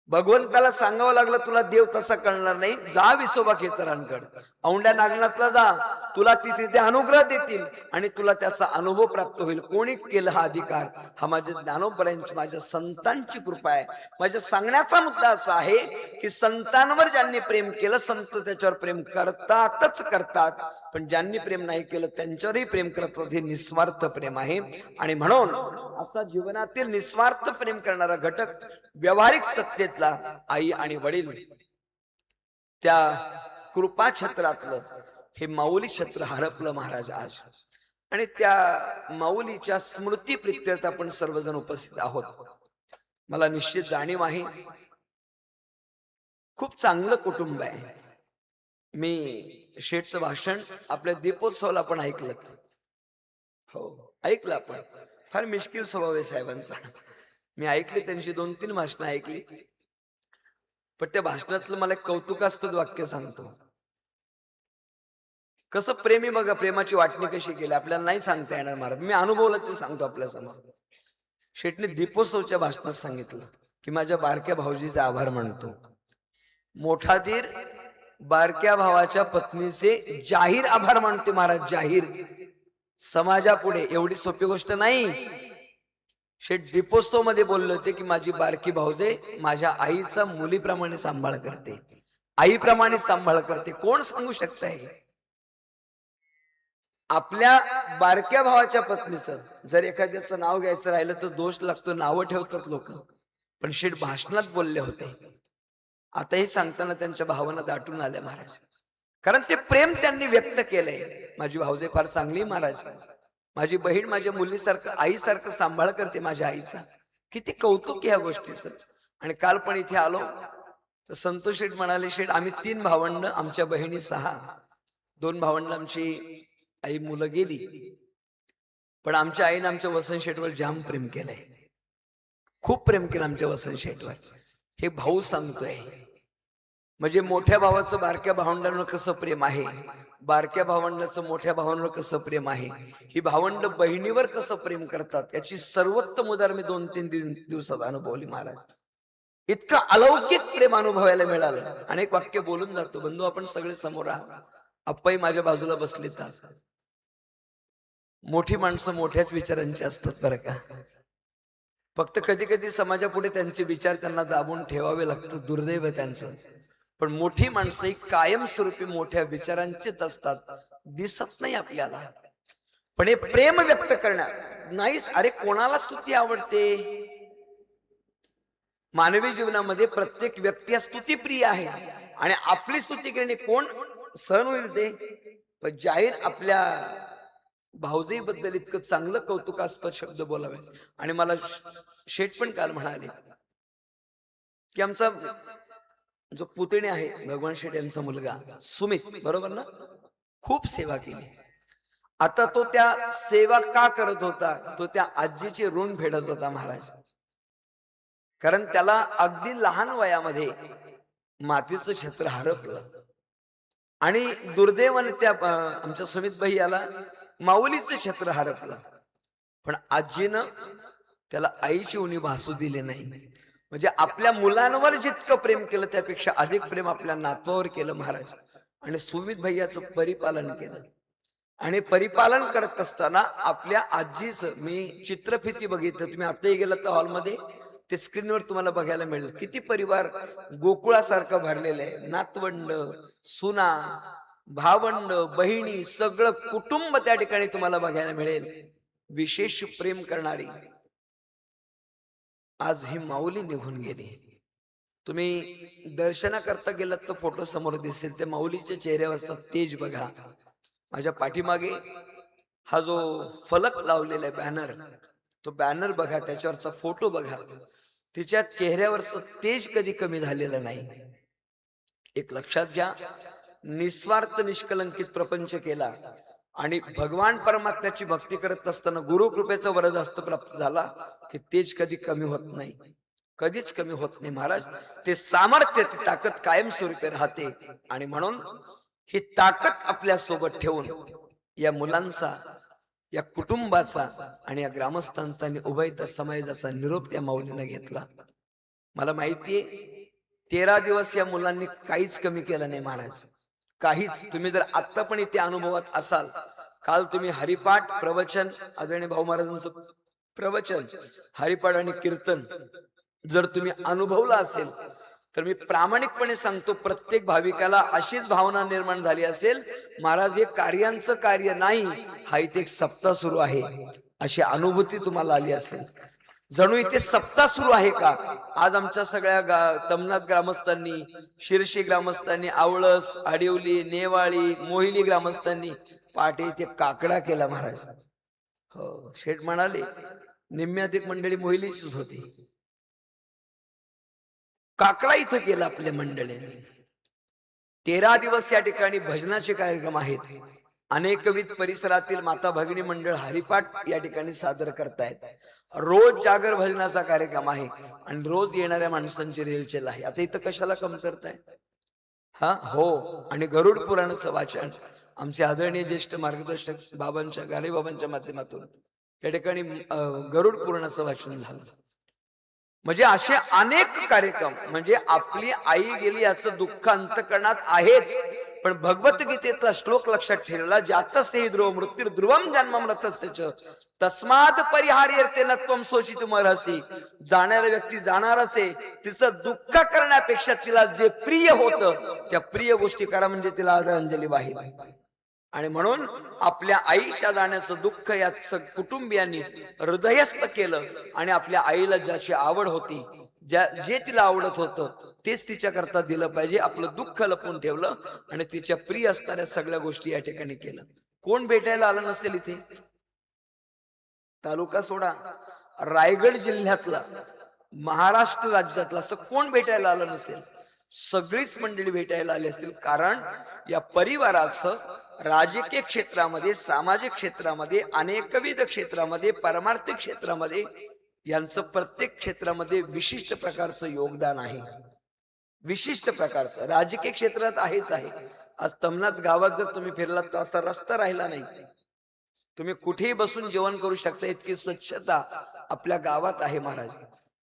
भगवंताला सांगावं लागलं तुला देव तसा कळणार नाही, जा विसोबा खेचरांकड, औंढ्या नागनाथला जा, तुला तिथे ते अनुग्रह देतील आणि तुला त्याचा अनुभव प्राप्त होईल. कोणी केलं हा अधिकार? हा माझ्या ज्ञानोबरांची, माझ्या संतांची कृपा आहे. माझ्या सांगण्याचा मुद्दा असा आहे की संतांवर ज्यांनी प्रेम केलं, संत त्याच्यावर प्रेम करतातच करतात, पण ज्यांनी प्रेम नाही केलं त्यांच्यावरही प्रेम करतात. हे निस्वार्थ प्रेम आहे. आणि म्हणून असा जीवनातील निस्वार्थ प्रेम करणारा घटक व्यावहारिक सत्तेतला आई आणि वडील, त्या कृपा छत्रातलं हे माऊली छत्र हरपलं महाराज आज. आणि त्या माऊलीच्या स्मृती प्रित्यर्थ आपण सर्वजण उपस्थित आहोत. मला निश्चित जाणीव आहे, खूप चांगलं कुटुंब आहे. मी शेठचं भाषण आपल्या दीपोत्सवाला पण ऐकलं. हो, ऐकलं आपण. फार मिश्किल स्वभाव आहे साहेबांचा. मी ऐकली, त्यांची 2-3 भाषणं ऐकली. पण त्या भाषणातलं मला एक कौतुकास्पद वाक्य सांगतो. कसं प्रेमी बघा, प्रेमाची वाटणी कशी केली आपल्याला नाही सांगता येणार महाराज, मी अनुभवलं ते सांगतो आपल्या समोर. शेठने दीपोत्सवच्या भाषणात सांगितलं की माझ्या बारक्या भाऊजीचे आभार मानतो. मोठा धीर बारक्या भावाच्या पत्नीचे जाहीर आभार मानते महाराज, जाहीर, समाजापुढे. एवढी सोपी गोष्ट नाही. शेठ दीपोत्सव मध्ये बोलले होते की माझी बारकी भाऊजे माझ्या आईचा मुलीप्रमाणे सांभाळ करते, आईप्रमाणे सांभाळ करते. कोण सांगू शकताय? आपल्या बारक्या भावाच्या पत्नीचं जर एखाद्याचं नाव घ्यायचं राहिलं तर दोष लागतो, नावं ठेवतात लोक. पण शेठ भाषणात बोलले होते. आताही सांगताना त्यांच्या भावना दाटून आल्या महाराज, कारण ते प्रेम त्यांनी व्यक्त केलंय. माझी भाऊजे फार चांगली महाराज, माझी बहीण माझ्या मुलीसारखं, आईसारखं सांभाळ करते माझ्या आईचा. किती कौतुक ह्या गोष्टीचं. आणि काल पण इथे आलो तर संतोष शेठ म्हणाले, शेठ आम्ही 3 भावंड, आमच्या बहिणी 6, 2 भावंड आमची आई मुलं गेली, पण आमच्या आईने आमच्या वसंत शेठवर जाम प्रेम केलंय, खूप प्रेम केलं आमच्या वसंत शेठवर. हे भाऊ सांगतोय. म्हणजे मोठ्या भावाचं बारक्या भावंडांवर कसं प्रेम आहे, बारक्या भावंडाचं मोठ्या भावांवर कसं प्रेम आहे, ही भावंड बहिणीवर कसं प्रेम करतात, याची सर्वोत्तम उदाहरण मी 2-3 दिवसात अनुभवली महाराज. इतकं अलौकिक प्रेम अनुभवायला मिळालं. अनेक वाक्य बोलून जातो. बंधू आपण सगळे समोर आहात, आप्पाही माझ्या बाजूला बसले. मोठी माणसं मोठ्याच विचारांची असतात बरं का. फक्त कधी कधी समाजापुढे त्यांचे विचार त्यांना दाबून ठेवावे लागतं, दुर्दैव त्यांचं. पण मोठी माणसं ही कायमस्वरूपी मोठ्या विचारांचीच असतात, दिसत नाही आपल्याला. पण हे प्रेम व्यक्त करणार नाहीच. अरे कोणाला स्तुती आवडते? मानवी जीवनामध्ये प्रत्येक व्यक्ती स्तुतीप्रिय आहे. आणि आपली स्तुती करणे कोण सहन होईल ते? पण जाहीर आपल्या भाऊजाई बद्दल इतकं चांगलं कौतुकास्पद शब्द बोलावे. आणि मला शेठ पण काल म्हणाले की आमचा जो पुतणी आहे भगवान शेठ यांचा मुलगा सुमित, बरोबर ना, खूप सेवा केली. आता तो त्या सेवा का करत होता? तो त्या आजीचे ऋण फेडत होता महाराज. कारण त्याला अगदी लहान वयामध्ये मातीचं छत्र हरपलं. आणि दुर्दैवाने त्या आमच्या सुमित भाई याला माऊलीचं छत्र हरपलं. पण आजीनं त्याला आईची उणी भासू दिली नाही. म्हणजे आपल्या मुलांवर जितकं प्रेम केलं त्यापेक्षा अधिक प्रेम आपल्या नातवावर केलं महाराज. आणि सुमित भैयाचं परिपालन केलं. आणि परिपालन करत असताना आपल्या आजीचं मी चित्रफिती बघितलं. तुम्ही आताही गेलात तर हॉलमध्ये ते स्क्रीनवर तुम्हाला बघायला मिळेल. किती परिवार गोकुळासारखं भरलेलं आहे. नातवंड, सुना, भावंड, बहिणी, सगळं कुटुंब त्या ठिकाणी तुम्हाला बघायला मिळेल. विशेष प्रेम करणारी आज ही माऊली निघून गेली. तुम्ही दर्शनाकरता गेलात तर फोटो समोर दिसेल. ते माऊलीच्या चेहऱ्यावरचा तेज बघा. माझ्या पाठीमागे हा जो फलक लावलेला आहे, बॅनर, तो बॅनर बघा, त्याच्यावरचा फोटो बघा. तिच्या चेहऱ्यावरचं तेज कधी कमी झालेलं नाही. एक लक्षात घ्या, निस्वार्थ निष्कलंकित प्रपंच केला आणि भगवान परमात्म्याची भक्ती करत असताना गुरु कृपेचा वरदहस्त प्राप्त झाला की तेज कधी कमी होत नाही, कधीच कमी होत नाही महाराज. ते सामर्थ्य, ती ताकद कायमस्वरूपी राहते. आणि म्हणून ही ताकद आपल्या सोबत ठेवून या मुलांचा, या कुटुंबाचा आणि या ग्रामस्थांचा आणि उभयता समाजाचा निरोप त्या माऊलीने घेतला. मला माहितीये 13 दिवस या मुलांनी काहीच कमी केलं नाही महाराज, काहीच. तुम्ही जर आत्ता पण इथे अनुभवात असाल, काल तुम्ही हरिपाठ प्रवचन, आदरणीय भाऊ महाराजांचं प्रवचन, हरिपाठ आणि कीर्तन जर तुम्ही अनुभवलं असेल, तर मी प्रामाणिकपणे सांगतो, प्रत्येक भाविकाला अशीच भावना निर्माण झाली असेल, महाराज हे कार्यांचं कार्य नाही, हा इथे एक सप्ताह सुरू आहे, अशी अनुभूती तुम्हाला आली असेल. जणू इथे सप्ताह सुरू आहे का. आज आमच्या सगळ्या तमनाथ ग्रामस्थांनी, शिरशी ग्रामस्थांनी, आवळस, आडिवली, नेवाळी, मोहिली ग्रामस्थांनी पहाटे इथे काकडा केला महाराज. हो, शेठ म्हणाले निम्म्यात एक मंडळी मोहिलीचीच होती. काकडा इथं केला आपल्या मंडळींनी. 13 दिवस या ठिकाणी भजनाचे कार्यक्रम आहेत. अनेकविध परिसरातील माता भगिनी मंडळ हरिपाठ या ठिकाणी सादर करतायत. रोज जागर भजनाचा कार्यक्रम आहे आणि रोज येणाऱ्या माणसांची रेलचेल आहे. आता इथं कशाला कमतरताय? हा हो. आणि गरुड पुराणाचं वाचन आमचे आदरणीय ज्येष्ठ मार्गदर्शक बाबांच्या, गारे बाबांच्या माध्यमातून या ठिकाणी गरुड पुराणाचं वाचन झालं. म्हणजे असे अनेक कार्यक्रम. म्हणजे आपली आई गेली याचं दुःख अंतकरणात आहेच, पण भगवद्गीतेचा श्लोक लक्षात ठेवला, जातस्य ध्रुव मृत्यू ध्रुवम जन्मम तस्य तस्माद परिहार्यते नत्वम शोचितुम अर्हसि. जाणारा व्यक्ती जाणारच आहे, तिचं दुःख करण्यापेक्षा तिला जे प्रिय होतं त्या प्रिय गोष्टी करा, म्हणजे तिला आदरांजली वाहिली. आणि म्हणून आपल्या आईच्या जाण्याचं दुःख या कुटुंबियांनी हृदयस्थ केलं आणि आपल्या आईला ज्याची आवड होती, जे तिला आवडत होतं तेच तिच्या करता दिलं पाहिजे. आपलं दुःख लपवून ठेवलं आणि तिच्या प्रिय असणाऱ्या सगळ्या गोष्टी या ठिकाणी केलं. कोण भेटायला आलं नसेल इथे? तालुका सोडा, रायगड जिल्ह्यातला, महाराष्ट्र राज्यातला असं कोण भेटायला आलं नसेल? सगळीच मंडळी भेटायला आली असतील. कारण या परिवाराचं राजकीय क्षेत्रामध्ये, सामाजिक क्षेत्रामध्ये, अनेकविध क्षेत्रामध्ये, परमार्थिक क्षेत्रामध्ये, यांचं प्रत्येक क्षेत्रामध्ये विशिष्ट प्रकारचं योगदान आहे. विशिष्ट प्रकारचं राजकीय क्षेत्रात आहेच आहे. आज तमनाथ गावात जर तुम्ही फिरलात तर असा रस्ता राहिला नाही. तुम्ही कुठेही बसून जेवण करू शकता, इतकी स्वच्छता आपल्या गावात आहे महाराज.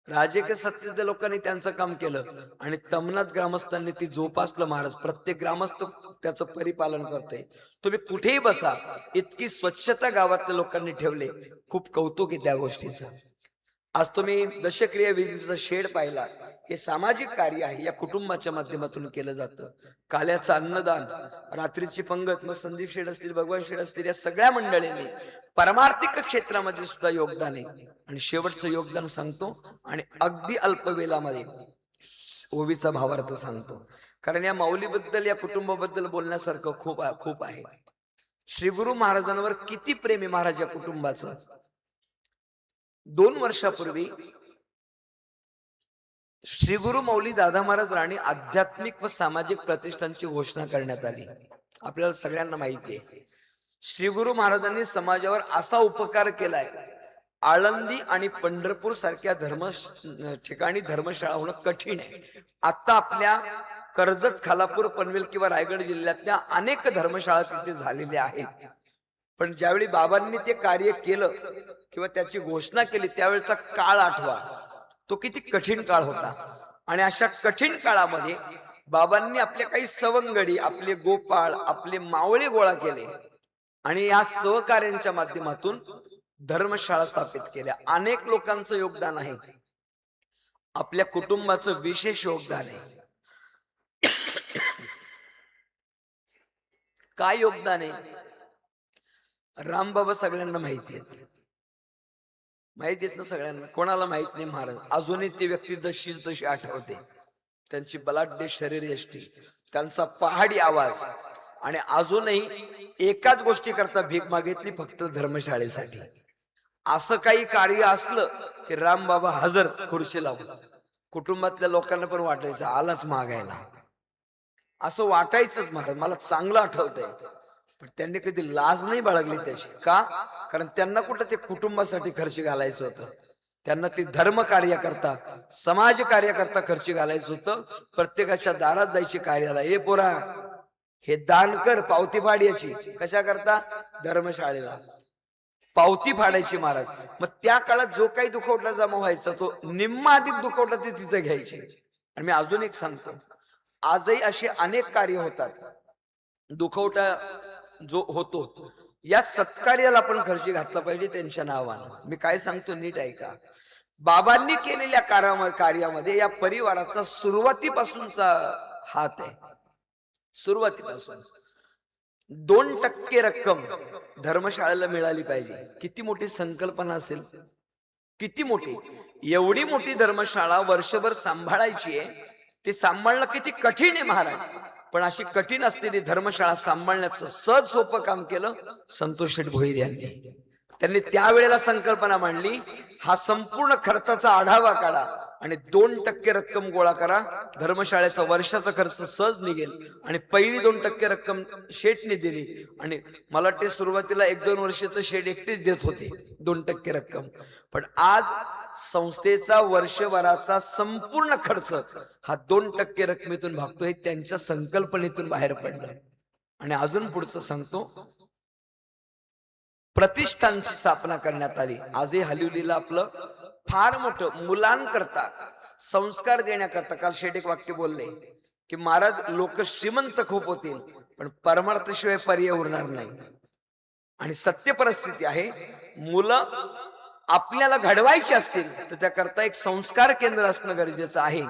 राजकीय सत्तेच्या लोकांनी त्यांचं काम केलं आणि तमनाथ ग्रामस्थांनी ती जोपासलं महाराज. प्रत्येक ग्रामस्थ त्याचं परिपालन करतोय. तुम्ही कुठेही बसा, इतकी स्वच्छता गावातल्या लोकांनी ठेवले. खूप कौतुक आहे त्या गोष्टीचं. आज तुम्ही दशक्रिया विधीचा शेड पाहिला, हे सामाजिक कार्य आहे, या कुटुंबाच्या माध्यमातून केलं जातं. काल्याचं अन्नदान, रात्रीची पंगत, मग संदीप शेठ असतील, भगवान शेठ असतील, या सगळ्या मंडळींनी परमार्थिक क्षेत्रामध्ये सुद्धा योगदान आहे. आणि शेवटचं योगदान सांगतो आणि अगदी अल्प वेळामध्ये ओवीचा भावार्थ सांगतो, कारण या माऊलीबद्दल, या कुटुंबाबद्दल बोलण्यासारखं खूप आहे. श्री गुरु महाराजांवर किती प्रेम आहे महाराज या कुटुंबाचं. 2 वर्षापूर्वी श्री गुरु मौली दादा महाराज राणी आध्यात्मिक व सामाजिक प्रतिष्ठानची घोषणा करण्यात आली. आपल्याला सगळ्यांना माहिती आहे, श्री गुरु महाराजांनी समाजावर असा उपकार केलाय, आळंदी आणि पंढरपूर सारख्या ठिकाणी धर्मशाळा होणं कठीण आहे. आता आपल्या कर्जत, खालापूर, पनवेल किंवा रायगड जिल्ह्यातल्या अनेक धर्मशाळा तिथे झालेल्या आहेत. पण ज्यावेळी बाबांनी ते कार्य केलं किंवा त्याची घोषणा केली, त्यावेळेचा काळ आठवा, तो किती कठीण काळ होता. आणि अशा कठीण काळामध्ये बाबांनी आपले काही सवंगडी, आपले गोपाळ, आपले मावळे गोळा केले आणि या सहकार्यांच्या माध्यमातून धर्मशाळा स्थापित केल्या. अनेक लोकांचं योगदान आहे, आपल्या कुटुंबाचं विशेष योगदान आहे. काय योगदान आहे? रामबाबा सगळ्यांना माहिती आहेत, माहिती आहेत ना सगळ्यांना? कोणाला माहित नाही महाराज? अजूनही ती व्यक्ती जशी तशी आठवते. त्यांची बलाढ्य शरीर यष्टी, त्यांचा पहाडी आवाज, आणि अजूनही एकाच गोष्टी करता भीक मागितली, फक्त धर्मशाळेसाठी. असं काही कार्य असलं की रामबाबा हजर, खुर्ची लावून. कुटुंबातल्या लोकांना पण वाटायचं आलाच मागायला, असं वाटायचंच महाराज. मला चांगलं आठवतंय, पण त्यांनी कधी लाज नाही बाळगली त्याची. का? कारण त्यांना कुठं ते कुटुंबासाठी खर्च घालायचं होतं, त्यांना ते धर्म कार्य करता, समाज कार्य करता खर्च घालायचं होतं. प्रत्येकाच्या दारात जायची कार्याला, ए पोरा हे दान कर, पावती फाड याची. कशा करता? धर्मशाळेला पावती फाडायची महाराज. मग त्या काळात जो काही दुखवटा जमा व्हायचा, तो निम्मा अधिक दुखवटा ते तिथे घ्यायचे. आणि मी अजून एक सांगतो, आजही असे अनेक कार्य होतात, दुखवटा जो होतो, या सत्कार्याला आपण खर्ची घातला पाहिजे त्यांच्या नावानं. मी काय सांगतो नीट ऐका. बाबांनी केलेल्या कार्यामध्ये या परिवाराचा सुरुवातीपासूनचा हात आहे. सुरुवातीपासून 2% रक्कम धर्मशाळेला मिळाली पाहिजे. किती मोठी संकल्पना असेल, किती मोठी. एवढी मोठी धर्मशाळा वर्षभर सांभाळायची आहे. ते सांभाळणं किती कठीण आहे महाराज. पण अशी कठीण असलेली धर्मशाळा सांभाळण्याचं सहज सोपं काम केलं संतोष शेठ भोईर यांनी. त्यांनी त्यावेळेला संकल्पना मांडली, हा संपूर्ण खर्चाचा आढावा काढा आणि 2% रक्कम गोळा करा. धर्मशाळेचा वर्षाचा खर्च सहज निघेल. आणि पहिली 2% रक्कम शेठने दिली. आणि मला वाटते सुरुवातीला 1-2 वर्ष तर शेठ एकटेच देत होते 2% रक्कम. पण आज संस्थेचा वर्षभराचा संपूर्ण खर्च हा 2% रकमेतून भागतोय. त्यांच्या संकल्पनेतून बाहेर पडलं. आणि अजून पुढचं सांगतो, प्रतिष्ठानची स्थापना करण्यात आली. आजही हलिवलीला आपलं फार मोठं मुलांकरता संस्कार देण्याकरता. काल शेठ एक वाक्य बोलले की महाराज, लोक श्रीमंत खूप होतील पण परमार्थशिवाय पर्याय उरणार नाही. आणि सत्य परिस्थिती आहे, मुलं आपल्याला घडवायची असतील तर त्याकरता एक संस्कार केंद्र असणं गरजेचं आहे.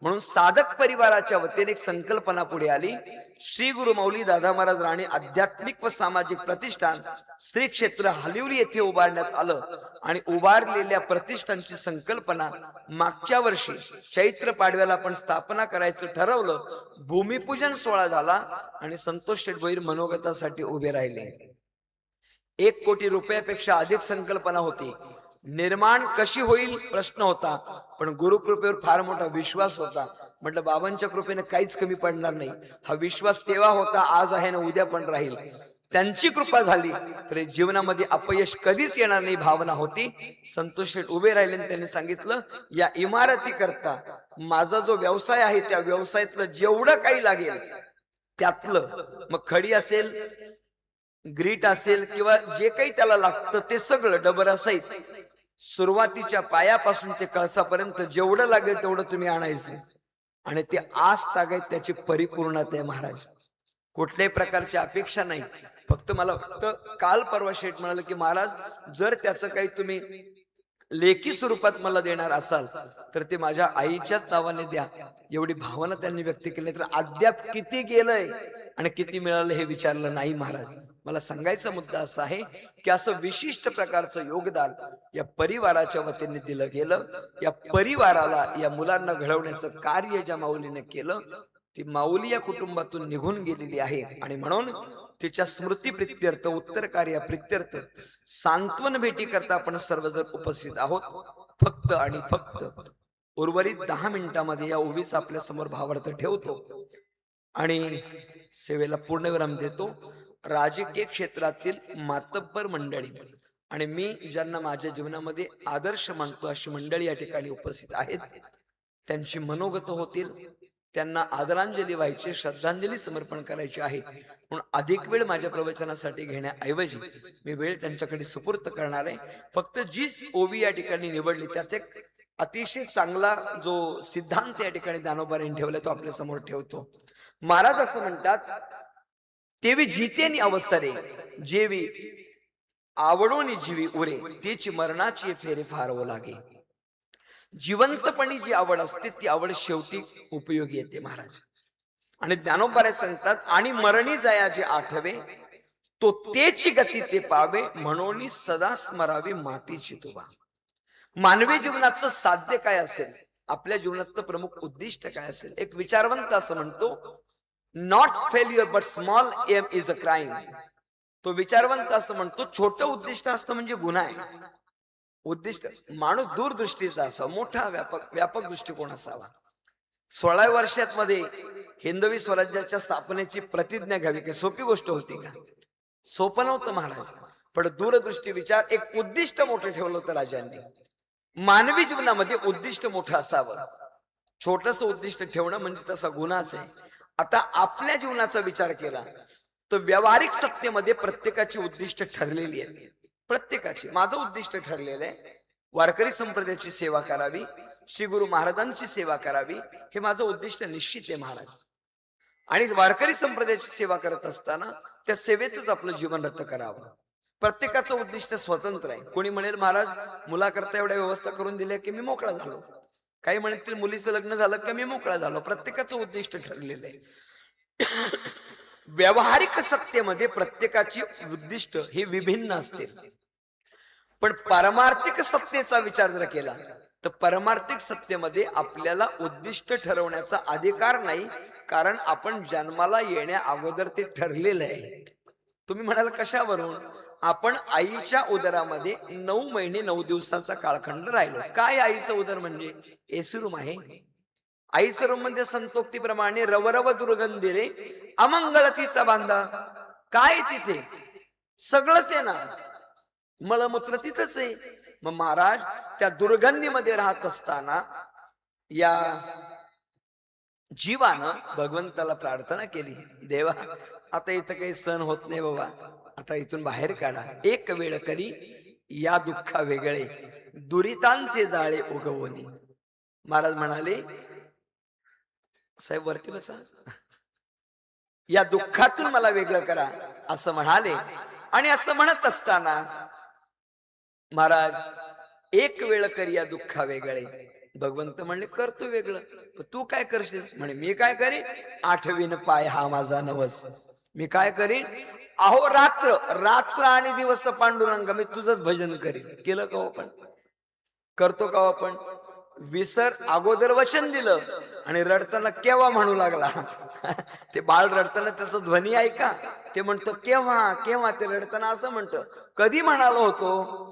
म्हणून साधक परिवाराच्या वतीने एक संकल्पना पुढे आली. श्री गुरु माऊली दादा महाराज राणे आध्यात्मिक व सामाजिक प्रतिष्ठान श्री क्षेत्र हलिवली येथे उभारण्यात आलं. आणि उभारलेल्या प्रतिष्ठानची संकल्पना मागच्या वर्षी चैत्र पाडव्याला आपण स्थापना करायचं ठरवलं. भूमिपूजन सोहळा झाला आणि संतोष शेठ भोईर मनोगतासाठी उभे राहिले. 1 कोटी रुपयापेक्षा अधिक संकल्पना होती. निर्माण कशी होईल प्रश्न होता, पण गुरुकृपेवर फार मोठा विश्वास होता. म्हटलं बाबांच्या कृपेने काहीच कमी पडणार नाही. हा विश्वास तेव्हा होता, आज आहे ना उद्या पण राहील. त्यांची कृपा झाली तर जीवनामध्ये अपयश कधीच येणार नाही भावना होती. संतोष शेठ उभे राहिले आणि त्यांनी सांगितलं, या इमारती करता माझा जो व्यवसाय आहे त्या व्यवसायातलं जेवढं काही लागेल त्यातलं, मग खडी असेल, ग्रीट असेल किंवा जे काही त्याला लागतं ते सगळं डबरा सहित सुरुवातीच्या पायापासून ते कळसापर्यंत जेवढं लागेल तेवढं तुम्ही आणायचं. आणि ते आज तागायत त्याची परिपूर्णता आहे महाराज. कुठल्याही प्रकारची अपेक्षा नाही. फक्त मला काल परवा शेठ म्हणाले की महाराज, जर त्याचं काही तुम्ही लेखी स्वरूपात मला देणार असाल तर ते माझ्या आईच्याच नावाने द्या. एवढी भावना त्यांनी व्यक्त केली. तर अद्याप किती गेलंय आणि किती मिळालं हे विचारलं नाही महाराज. मला सांगायचा मुद्दा असा आहे की असं विशिष्ट प्रकारचं योगदान या परिवाराच्या वतीने दिलं गेलं. या परिवाराला, या मुलांना घडवण्याचं कार्य ज्या माऊलीने केलं, ती माऊली या कुटुंबातून निघून गेलेली आहे. आणि म्हणून तिच्या स्मृती प्रित्यर्थ, उत्तर कार्य प्रित्यर्थ, सांत्वन भेटी करता आपण सर्वजण उपस्थित आहोत. फक्त आणि फक्त उर्वरित 10 मिनिटांमध्ये या ओवीचा आपल्या समोर भावार्थ ठेवतो आणि सेवेला पूर्णविराम देतो. राजकीय क्षेत्रातील मातब्बर मंडळी आणि मी ज्यांना माझ्या जीवनामध्ये आदर्श मानतो अशी मंडळी या ठिकाणी उपस्थित आहेत. त्यांची मनोगत होतील, त्यांना आदरांजली व्हायची, श्रद्धांजली समर्पण करायची आहे. म्हणून अधिक वेळ माझ्या प्रवचनासाठी घेण्याऐवजी मी वेळ त्यांच्याकडे सुपूर्त करणार आहे. फक्त जी ओवी या ठिकाणी निवडली त्याचा एक अतिशय चांगला जो सिद्धांत या ठिकाणी दानोबारांनी ठेवलाय तो आपल्या समोर ठेवतो. महाराज असं म्हणतात, तेवी जितेनी अवसरे जेवी आवडोनी जीवी उरे, तेची मरणाची फेरे फारवो लागे. जिवंतपणी जी आवड असते ती आवड शेवटी उपयोगी येते महाराज. आणि ज्ञानोबाराय सांगतात, आणि मरणी जाया जे आठवे तो तेची गती ते पावे, म्हणून सदा स्मरावी मातीची तुबा. मानवी जीवनाचं साध्य काय असेल, आपल्या जीवनातलं प्रमुख उद्दिष्ट काय असेल. एक विचारवंत असं म्हणतो, not failure but small aim is a crime. तो विचारवंत असं म्हणतो, छोटं उद्दिष्ट असतं म्हणजे गुन्हा आहे. उद्दिष्ट माणूस दूरदृष्टीचा असावा, मोठा व्यापक दृष्टिकोन असावा. 16व्या वर्षात मध्ये हिंदवी स्वराज्याच्या स्थापनेची प्रतिज्ञा घ्यावी, काही सोपी गोष्ट होती का? सोपं नव्हतं महाराज. पण दूरदृष्टी विचार, एक उद्दिष्ट मोठं ठेवलं होतं राजांनी. मानवी जीवनामध्ये उद्दिष्ट मोठं असावं. छोटस उद्दिष्ट ठेवणं म्हणजे तसा गुन्हाच आहे. आता आपल्या जीवनाचा विचार केला तर व्यावहारिक सत्तेमध्ये प्रत्येकाची उद्दिष्ट ठरलेली आहेत. प्रत्येकाची. माझं उद्दिष्ट ठरलेलं आहे वारकरी संप्रदायाची सेवा करावी, श्री गुरु महाराजांची सेवा करावी, हे माझं उद्दिष्ट निश्चित आहे महाराज. आणि वारकरी संप्रदायाची सेवा करत असताना त्या सेवेतच आपलं जीवन रद्द करावं. प्रत्येकाचं उद्दिष्ट स्वतंत्र आहे. कोणी म्हणेल महाराज मुलाकरता एवढ्या व्यवस्था करून दिल्या की मी मोकळा झालो, काही म्हणतील मुलीचं लग्न झालं की मी मोकळा झालो. प्रत्येकाचं उद्दिष्ट ठरलेलं आहे. व्यावहारिक सत्तेमध्ये प्रत्येकाची उद्दिष्ट ही विभिन्न असते. पण पारमार्थिक सत्तेचा विचार जर केला तर परमार्थिक सत्तेमध्ये आपल्याला उद्दिष्ट ठरवण्याचा अधिकार नाही, कारण आपण जन्माला येण्या अगोदर ते ठरलेलं आहे. तुम्ही म्हणाल कशावरून? आपण आईच्या उदरामध्ये 9 महिने 9 दिवसाचा काळखंड राहिलो. काय आईचं उदर म्हणजे? एसी रूम आहे. आईचं रूम म्हणजे संतोक्तीप्रमाणे रवरव दुर्गंधी रे अमंगळ तिचा बांधा. काय तिथे सगळंच आहे ना, मलमूत्र तिथंच आहे. मग महाराज त्या दुर्गंधीमध्ये राहत असताना या जीवानं भगवंताला प्रार्थना केली, देवा आता इथं काही सण होत नाही बाबा, आता इथून बाहेर काढा. एक वेळ करी या दुःखा वेगळे दुरितांचे जाळे उगवणी. महाराज म्हणाले साहेब वरती बसा, या दुःखातून मला वेगळं करा असं म्हणाले. आणि असं म्हणत असताना महाराज एक वेळ करी या दुःखा वेगळे. भगवंत म्हणले करतो वेगळं, पण तू काय करशील? म्हणे मी काय करीन? आठवीन पाय हा माझा नवस. मी काय करीन? अहो रात्र रात्र आणि दिवस पांडुरंग मी तुझंच भजन करीन. केलं का आपण? करतो का आपण? विसर अगोदर वचन दिलं आणि रडताना केव्हा म्हणू लागला. ते बाळ रडताना त्याचा ध्वनी ऐका, ते म्हणतो केव्हा केव्हा. ते रडताना असं म्हणतं कधी म्हणालो होतो.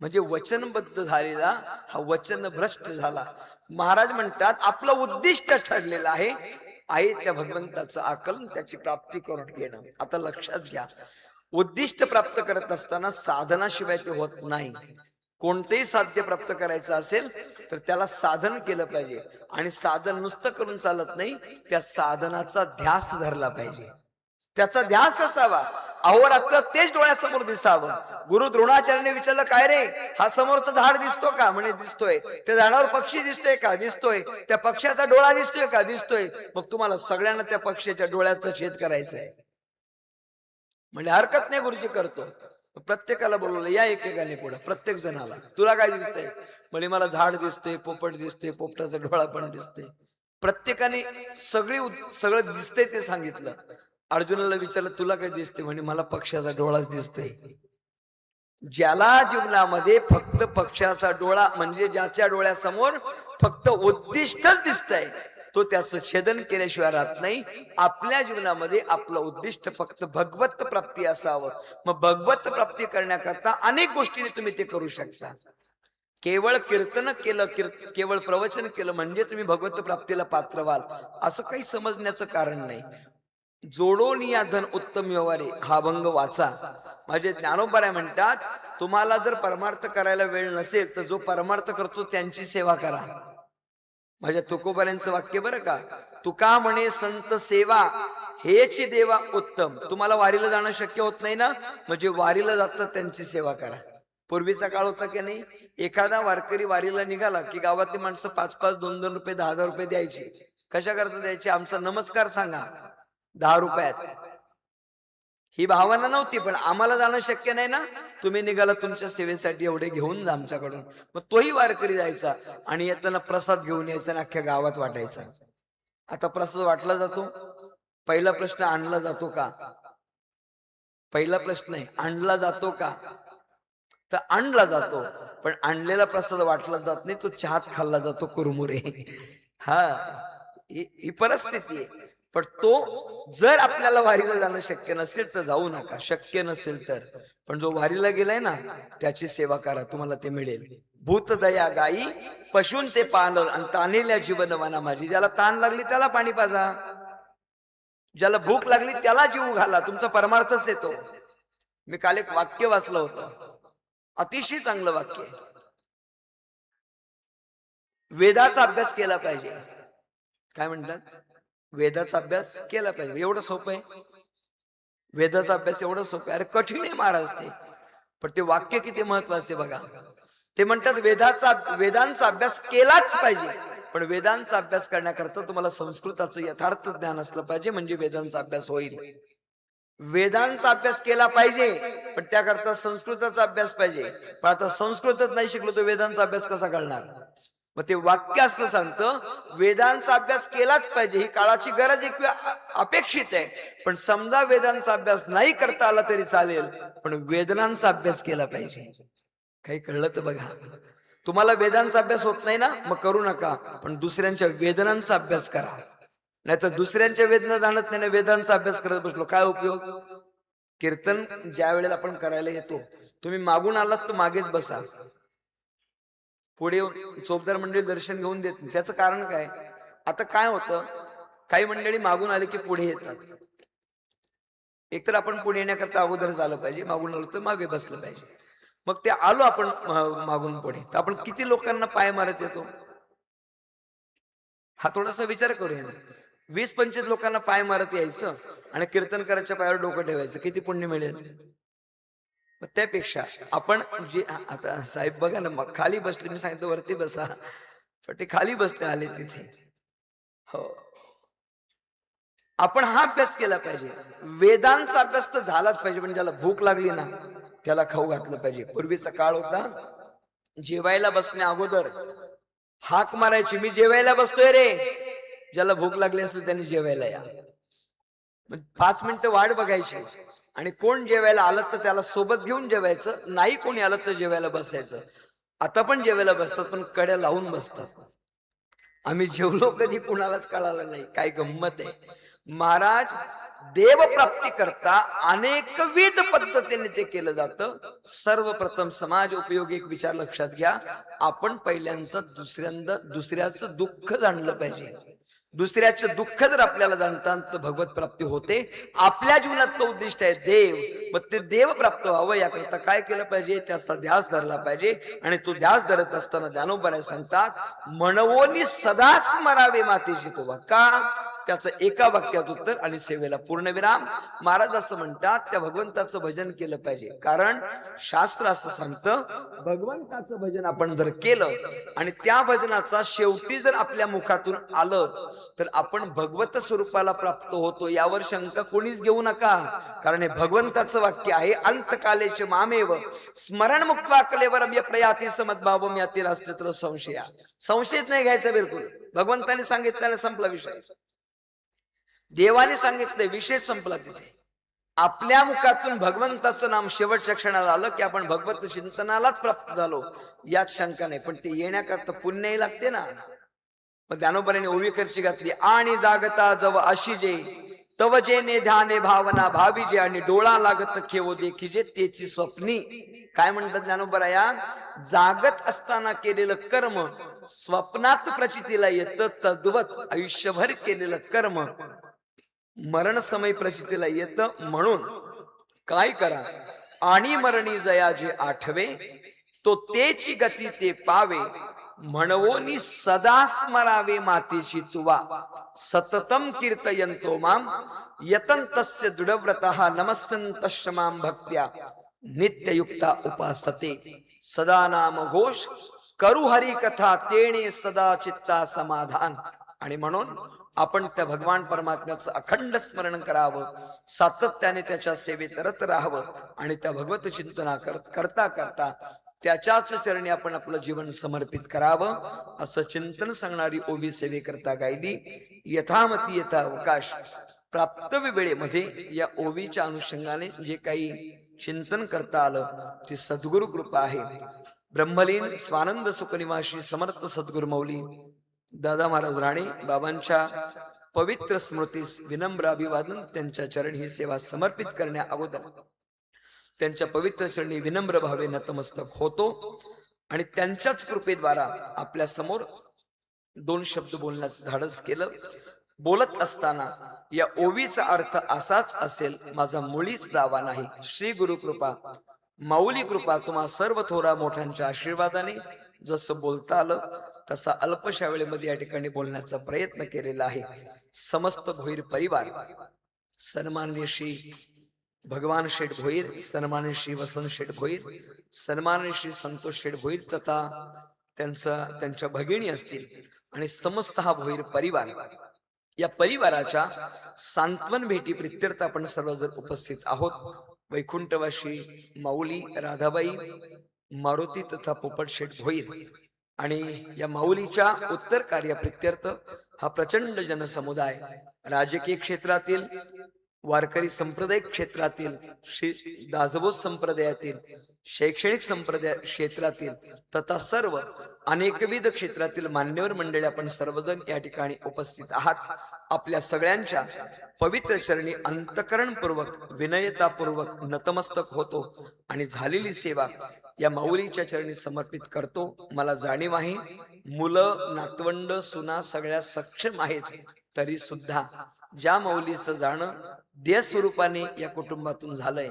म्हणजे वचनबद्ध झालेला हा वचन भ्रष्ट झाला. महाराज म्हणतात आपलं उद्दिष्ट ठरलेलं आहे, आहे त्या भगवंताचं आकलन, त्याची प्राप्ती करून घेणं. आता लक्षात घ्या, उद्दिष्ट प्राप्त करत असताना साधनाशिवाय ते होत नाही. कोणतेही साध्य प्राप्त करायचं असेल तर त्याला साधन केलं पाहिजे. आणि साधन नुसतं करून चालत नाही, त्या साधनाचा ध्यास धरला पाहिजे, त्याचा ध्यास असावा. अहोरात्र तेच डोळ्यासमोर दिसावं. गुरु द्रोणाचार्याने विचारलं काय रे, हा समोरचा झाड दिसतो का? म्हणे दिसतोय. त्या झाडावर पक्षी दिसतोय का? दिसतोय. त्या पक्ष्याचा डोळा दिसतोय का? दिसतोय. मग तुम्हाला सगळ्यांना त्या पक्ष्याच्या डोळ्याचा छेद करायचा आहे. म्हणजे हरकत नाही गुरुजी करतो. प्रत्येकाला बोलवलं या एकेकाने पुढे, प्रत्येक जणाला तुला काय दिसतंय? म्हणजे मला झाड दिसतंय, पोपट दिसतोय, पोपटाचा डोळा पण दिसतोय. प्रत्येकाने सगळं दिसतंय ते सांगितलं. अर्जुनाला विचारलं तुला काय दिसते? म्हणे मला पक्षाचा डोळाच दिसतोय. ज्याला जीवनामध्ये फक्त पक्षाचा डोळा म्हणजे ज्याच्या डोळ्यासमोर फक्त उद्दिष्टच दिसतंय, तो त्याचं छेदन केल्याशिवाय राहत नाही. आपल्या जीवनामध्ये आपलं उद्दिष्ट फक्त भगवत प्राप्ती असावं. मग भगवत प्राप्ती करण्याकरता अनेक गोष्टींनी तुम्ही ते करू शकता. केवळ कीर्तन केलं, केवळ प्रवचन केलं म्हणजे तुम्ही भगवत प्राप्तीला पात्र व्हाल असं काही समजण्याचं कारण नाही. जोडून या धन उत्तम व्यवहारे हा अभंग वाचा. माझे ज्ञानोबा म्हणतात तुम्हाला जर परमार्थ करायला वेळ नसेल तर जो परमार्थ करतो त्यांची सेवा करा. माझ्या तुकोबाऱ्यांचं वाक्य बरं का, तुका म्हणे संत सेवा हेची देवा उत्तम. तुम्हाला वारीला जाणं शक्य होत नाही ना, म्हणजे वारीला जातात त्यांची सेवा करा. पूर्वीचा काळ होता की नाही, एखादा वारकरी वारीला निघाला की गावातली माणसं 5-5, 2-2 रुपये, 10-10 रुपये द्यायची. कशा करता द्यायची? आमचा नमस्कार सांगा 10 रुपयात. ही भावना नव्हती, पण आम्हाला जाणं शक्य नाही ना, तुम्ही निघाला तुमच्या सेवेसाठी एवढे घेऊन जा आमच्याकडून. मग तोही वारकरी जायचा आणि येताना प्रसाद घेऊन यायचा आणि अख्ख्या गावात वाटायचा. आता प्रसाद वाटला जातो? पहिला प्रश्न आणला जातो का? पहिला प्रश्न आहे आणला जातो का? तर आणला जातो, पण आणलेला प्रसाद वाटला जात नाही, तो चहात खाल्ला जातो कुरमुरे. हा ही परिस्थिती आहे. पण तो जर आपल्याला वारीला जाणं शक्य नसेल तर जाऊ नका, शक्य नसेल तर. पण जो वारीला गेलाय ना त्याची सेवा करा, तुम्हाला ते मिळेल. भूतदया गायी पशूंचे पान आणि तानेल्या जीवन वना माझी. ज्याला ताण लागली त्याला पाणी पाजा, ज्याला भूक लागली त्याला जीव घाला, तुमचा परमार्थच येतो. मी काल एक वाक्य वाचलं होतं, अतिशय चांगलं वाक्य. वेदाचा अभ्यास केला पाहिजे. काय म्हणतात? वेदाचा अभ्यास केला पाहिजे. एवढं सोपं आहे वेदाचा अभ्यास, एवढं सोपं आहे. अरे कठीण आहे महाराज ते, पण ते वाक्य किती महत्वाचे बघा. ते म्हणतात वेदांचा अभ्यास केलाच पाहिजे, पण वेदांचा अभ्यास करण्याकरता तुम्हाला संस्कृताचं यथार्थ ज्ञान असलं पाहिजे, म्हणजे वेदांचा अभ्यास होईल. वेदांचा अभ्यास केला पाहिजे, पण त्याकरता संस्कृताचा अभ्यास पाहिजे. पण आता संस्कृतच नाही शिकलो तर वेदांचा अभ्यास कसा करणार? मग ते वाक्य असं सांगतं, वेदांचा अभ्यास केलाच पाहिजे, ही काळाची गरज आहे किंवा अपेक्षित आहे. पण समजा वेदांचा अभ्यास नाही करता आला तरी चालेल, पण वेदनांचा अभ्यास केला पाहिजे. काही कळलं तर बघा. तुम्हाला वेदांचा अभ्यास होत नाही ना, मग करू नका, पण दुसऱ्यांच्या वेदनांचा अभ्यास करा. नाहीतर दुसऱ्यांच्या वेदना जाणत नाही ना, वेदांचा अभ्यास करत बसलो काय उपयोग? कीर्तन ज्या वेळेला आपण करायला येतो, तुम्ही मागून आलात तर मागेच बसा, पुढे चोपदार मंडळी दर्शन घेऊन देत नाही. त्याचं कारण काय? आता काय होतं, काही मंडळी मागून आले की पुढे येतात. एकतर आपण पुढे येण्याकरता अगोदर झालं पाहिजे, मागून आलो तर मागे बसलं पाहिजे. मग ते आलो आपण मागून पुढे, तर आपण किती लोकांना पाय मारत येतो? हा थोडासा विचार करूया. 20-25 लोकांना पाय मारत यायचं आणि कीर्तनकाराच्या पायावर डोकं ठेवायचं, किती पुण्य मिळेल? मग त्यापेक्षा आपण जे आता साहेब बघा ना, मग खाली बसले, मी सांगितलं वरती बसा, पण ते खाली बसले आले तिथे. हो, आपण हा अभ्यास केला पाहिजे. वेदांचा अभ्यास तर झालाच पाहिजे, पण ज्याला भूक लागली ना त्याला खाऊ घातलं पाहिजे. पूर्वीचा काळ होता, जेवायला बसण्या अगोदर हाक मारायची, मी जेवायला बसतोय रे. ज्याला भूक लागली असेल त्यांनी जेवायला या. मग 5 मिनिटं वाट बघायची, आणि कोण जेवायला आलं तर त्याला सोबत घेऊन जेवायचं, नाही कोणी आलं तर जेवायला बसायचं. आता पण जेवायला बसतात, पण कड्या लावून बसतात. आम्ही जेवलो कधी कुणालाच कळालं नाही. काय गंमत आहे. महाराज देव प्राप्ती करता अनेकविध पद्धतीने ते केलं जातं. सर्वप्रथम समाज उपयोगी एक विचार लक्षात घ्या, आपण पहिल्यांदा दुसऱ्याचं दुःख जाणलं पाहिजे. दुसऱ्याचं दुःख जर आपल्याला जाणतात तर भगवत प्राप्ती होते. आपल्या जीवनातलं उद्दिष्ट आहे देव, मग ते देव प्राप्त व्हावं याकरता काय केलं पाहिजे? त्याचा ध्यास धरला पाहिजे. आणि तो ध्यास धरत असताना ज्ञानोबा सांगतात, म्हणवोनी सदा स्मरावे मातेची तुवा. का? त्याचं एका वाक्यात उत्तर आणि सेवेला पूर्णविराम. महाराज असं म्हणतात, त्या भगवंताचं भजन केलं पाहिजे, कारण शास्त्र असं सांगतं, भगवंताचं भजन आपण जर केलं आणि त्या भजनाचा शेवटी जर आपल्या मुखातून आलं तर आपण भगवत स्वरूपाला प्राप्त होतो. यावर शंका कोणीच घेऊ नका, कारण हे भगवंताचं वाक्य आहे. अंतकालेचे मामेव स्मरण मुक्त्वा कलेवरम य प्रयाती समद्भावम यातील असते तर संशया. संशयच नाही घ्यायचा बिलकुल. भगवंताने सांगितल्याने संपला विषय. देवाने सांगितले, विषय संपला तिथे. आपल्या मुखातून भगवंताचं नाम शेवटच्या क्षणाला आलं की आपण भगवत चिंतनालाच प्राप्त झालो, यात शंका नाही. पण ते येण्याकरता पुण्यही लागते ना. मग ज्ञानोबाने ओवी खर्ची घातली, आणि जागता जव अशीजे तव जेने ध्याने भावना भावीजे, आणि डोळा लागत खेवो देखीजे तेची स्वप्नी. काय म्हणतात ज्ञानोबा या? जागत असताना केलेलं कर्म स्वप्नात प्रचितीला येतं, तद्वत आयुष्यभर केलेलं कर्म मरण समय प्रचितीला येतं. म्हणून काय करा? आणि मरणी जया जे आठवे तो तेची गती ते पावे, म्हणवोनी सदा स्मरावे मातेची तुवा. सततम कीर्तयंतो माम यतंतस्य दृढव्रतः नमस्सन्तश्च मां भक्त्या नित्ययुक्ता उपासते. सदा नाम घोष करू हरी कथा तेणे सदा चित्ता समाधान. आणि म्हणून आपण त्या भगवान परमात्म्याचं अखंड स्मरण करावं, सातत्याने त्याच्या सेवेत रत राहावं, आणि त्या भगवत चिंतना करता करता त्याच्याच चरणी आपण आपलं जीवन समर्पित करावं. असं चिंतन सांगणारी ओवी सेवेकरता गायली. यथामती यथा अवकाश प्राप्त वेळेमध्ये या ओवीच्या अनुषंगाने जे काही चिंतन करता आलं ती सद्गुरु कृपा आहे. ब्रह्मलीन स्वानंद सुखनिवासी समर्थ सद्गुरु मौली दादा महाराज राणे बाबांच्या पवित्र स्मृतीस विनम्र अभिवादन. त्यांच्या चरणी ही सेवा समर्पित करण्या अगोदर त्यांच्या पवित्र चरणी विनम्र भावे नतमस्तक होतो, आणि त्यांच्याच कृपेद्वारा आपल्या समोर 2 शब्द बोलण्यास धाडस केलं. बोलत असताना या ओवीचा अर्थ असाच असेल, माझा मुळीच दावा नाही. श्री गुरु कृपा माऊली कृपा तुम्हा सर्व थोरा मोठ्यांच्या आशीर्वादाने जसं बोलता आलं तसा अल्पशा वेळेमध्ये या ठिकाणी बोलण्याचा प्रयत्न केलेला आहे. समस्त भोईर परिवार सन्माननीय श्री भगवान शेठ भोईर, सन्माननीय श्री वसंत शेठ भोईर, सन्माननीय श्री संतोष शेठ भोईर तथा त्यांच्या भगिनी असतील आणि समस्त हा भोईर परिवार, या परिवाराच्या सांत्वन भेटी प्रित्यर्थ आपण सर्वजण उपस्थित आहोत. वैकुंठवासी माऊली, राधाबाई, मारुती तथा पोपट शेठ भोईर आणि या माऊलीच्या उत्तर कार्य प्रित्यर्थ हा प्रचंड जनसमुदाय राजकीय क्षेत्रातील, वारकरी संप्रदायिक क्षेत्रातील, श्री दासबोध संप्रदायातील, शैक्षणिक संप्रदाय क्षेत्रातील तथा सर्व अनेकविध क्षेत्रातील मान्यवर मंडळी आपण सर्वजण या ठिकाणी उपस्थित आहात. आपल्या सगळ्यांच्या पवित्र चरणी अंतकरणपूर्वक, विनयतापूर्वक नतमस्तक होतो आणि झालेली सेवा या माऊलीच्या चरणी समर्पित करतो. मला जाणीव आहे मुलं, नातवंड, सुना सगळ्या सक्षम आहेत, तरी सुद्धा ज्या माऊलीचं जाणं देह स्वरूपाने या कुटुंबातून झालंय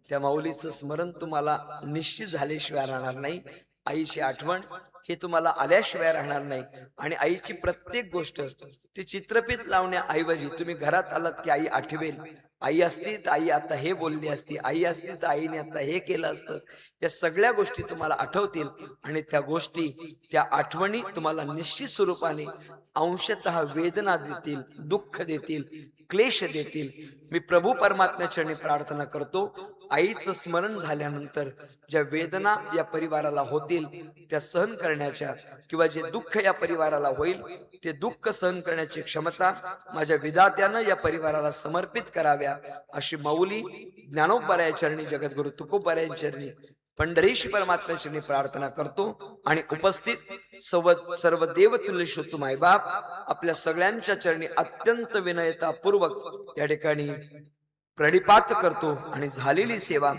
त्या माऊलीचं स्मरण तुम्हाला निश्चित झाल्याशिवाय राहणार नाही. आईची आठवण हे तुम्हाला आल्याशिवाय राहणार नाही. आणि आईची प्रत्येक गोष्ट ती चित्रफित लावण्याऐवजी तुम्ही घरात आलात की आई आठवेल, आई असती तर आई आता हे बोलली असती, आई असती तर आईने आता हे केलं असतं. या सगळ्या गोष्टी तुम्हाला आठवतील आणि त्या गोष्टी, त्या आठवणी तुम्हाला निश्चित स्वरूपाने अंशतः वेदना देतील, दुःख देतील, क्लेश देतील. मी प्रभू परमात्म्या चरणी प्रार्थना करतो, आईचं स्मरण झाल्यानंतर ज्या वेदना या परिवाराला होतील त्या सहन करण्याच्या, किंवा जे दुःख या परिवाराला होईल ते दुःख सहन करण्याची क्षमता माझ्या विधात्यानं या परिवाराला समर्पित कराव्या, अशी माऊली ज्ञानोबराया चरणी, जगद्गुरु तुकोबराया चरणी, पंढरीशी परमात्म्या चरणी प्रार्थना करतो. आणि उपस्थित सर्व देवतुल्य शुद्ध मायबाप आपल्या सगळ्यांच्या चरणी अत्यंत विनयतापूर्वक या ठिकाणी प्रणिपात करतो आणि झालेली सेवा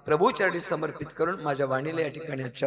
प्रभू चरणी समर्पित करून माझ्या वाणीला या ठिकाणी आजच्या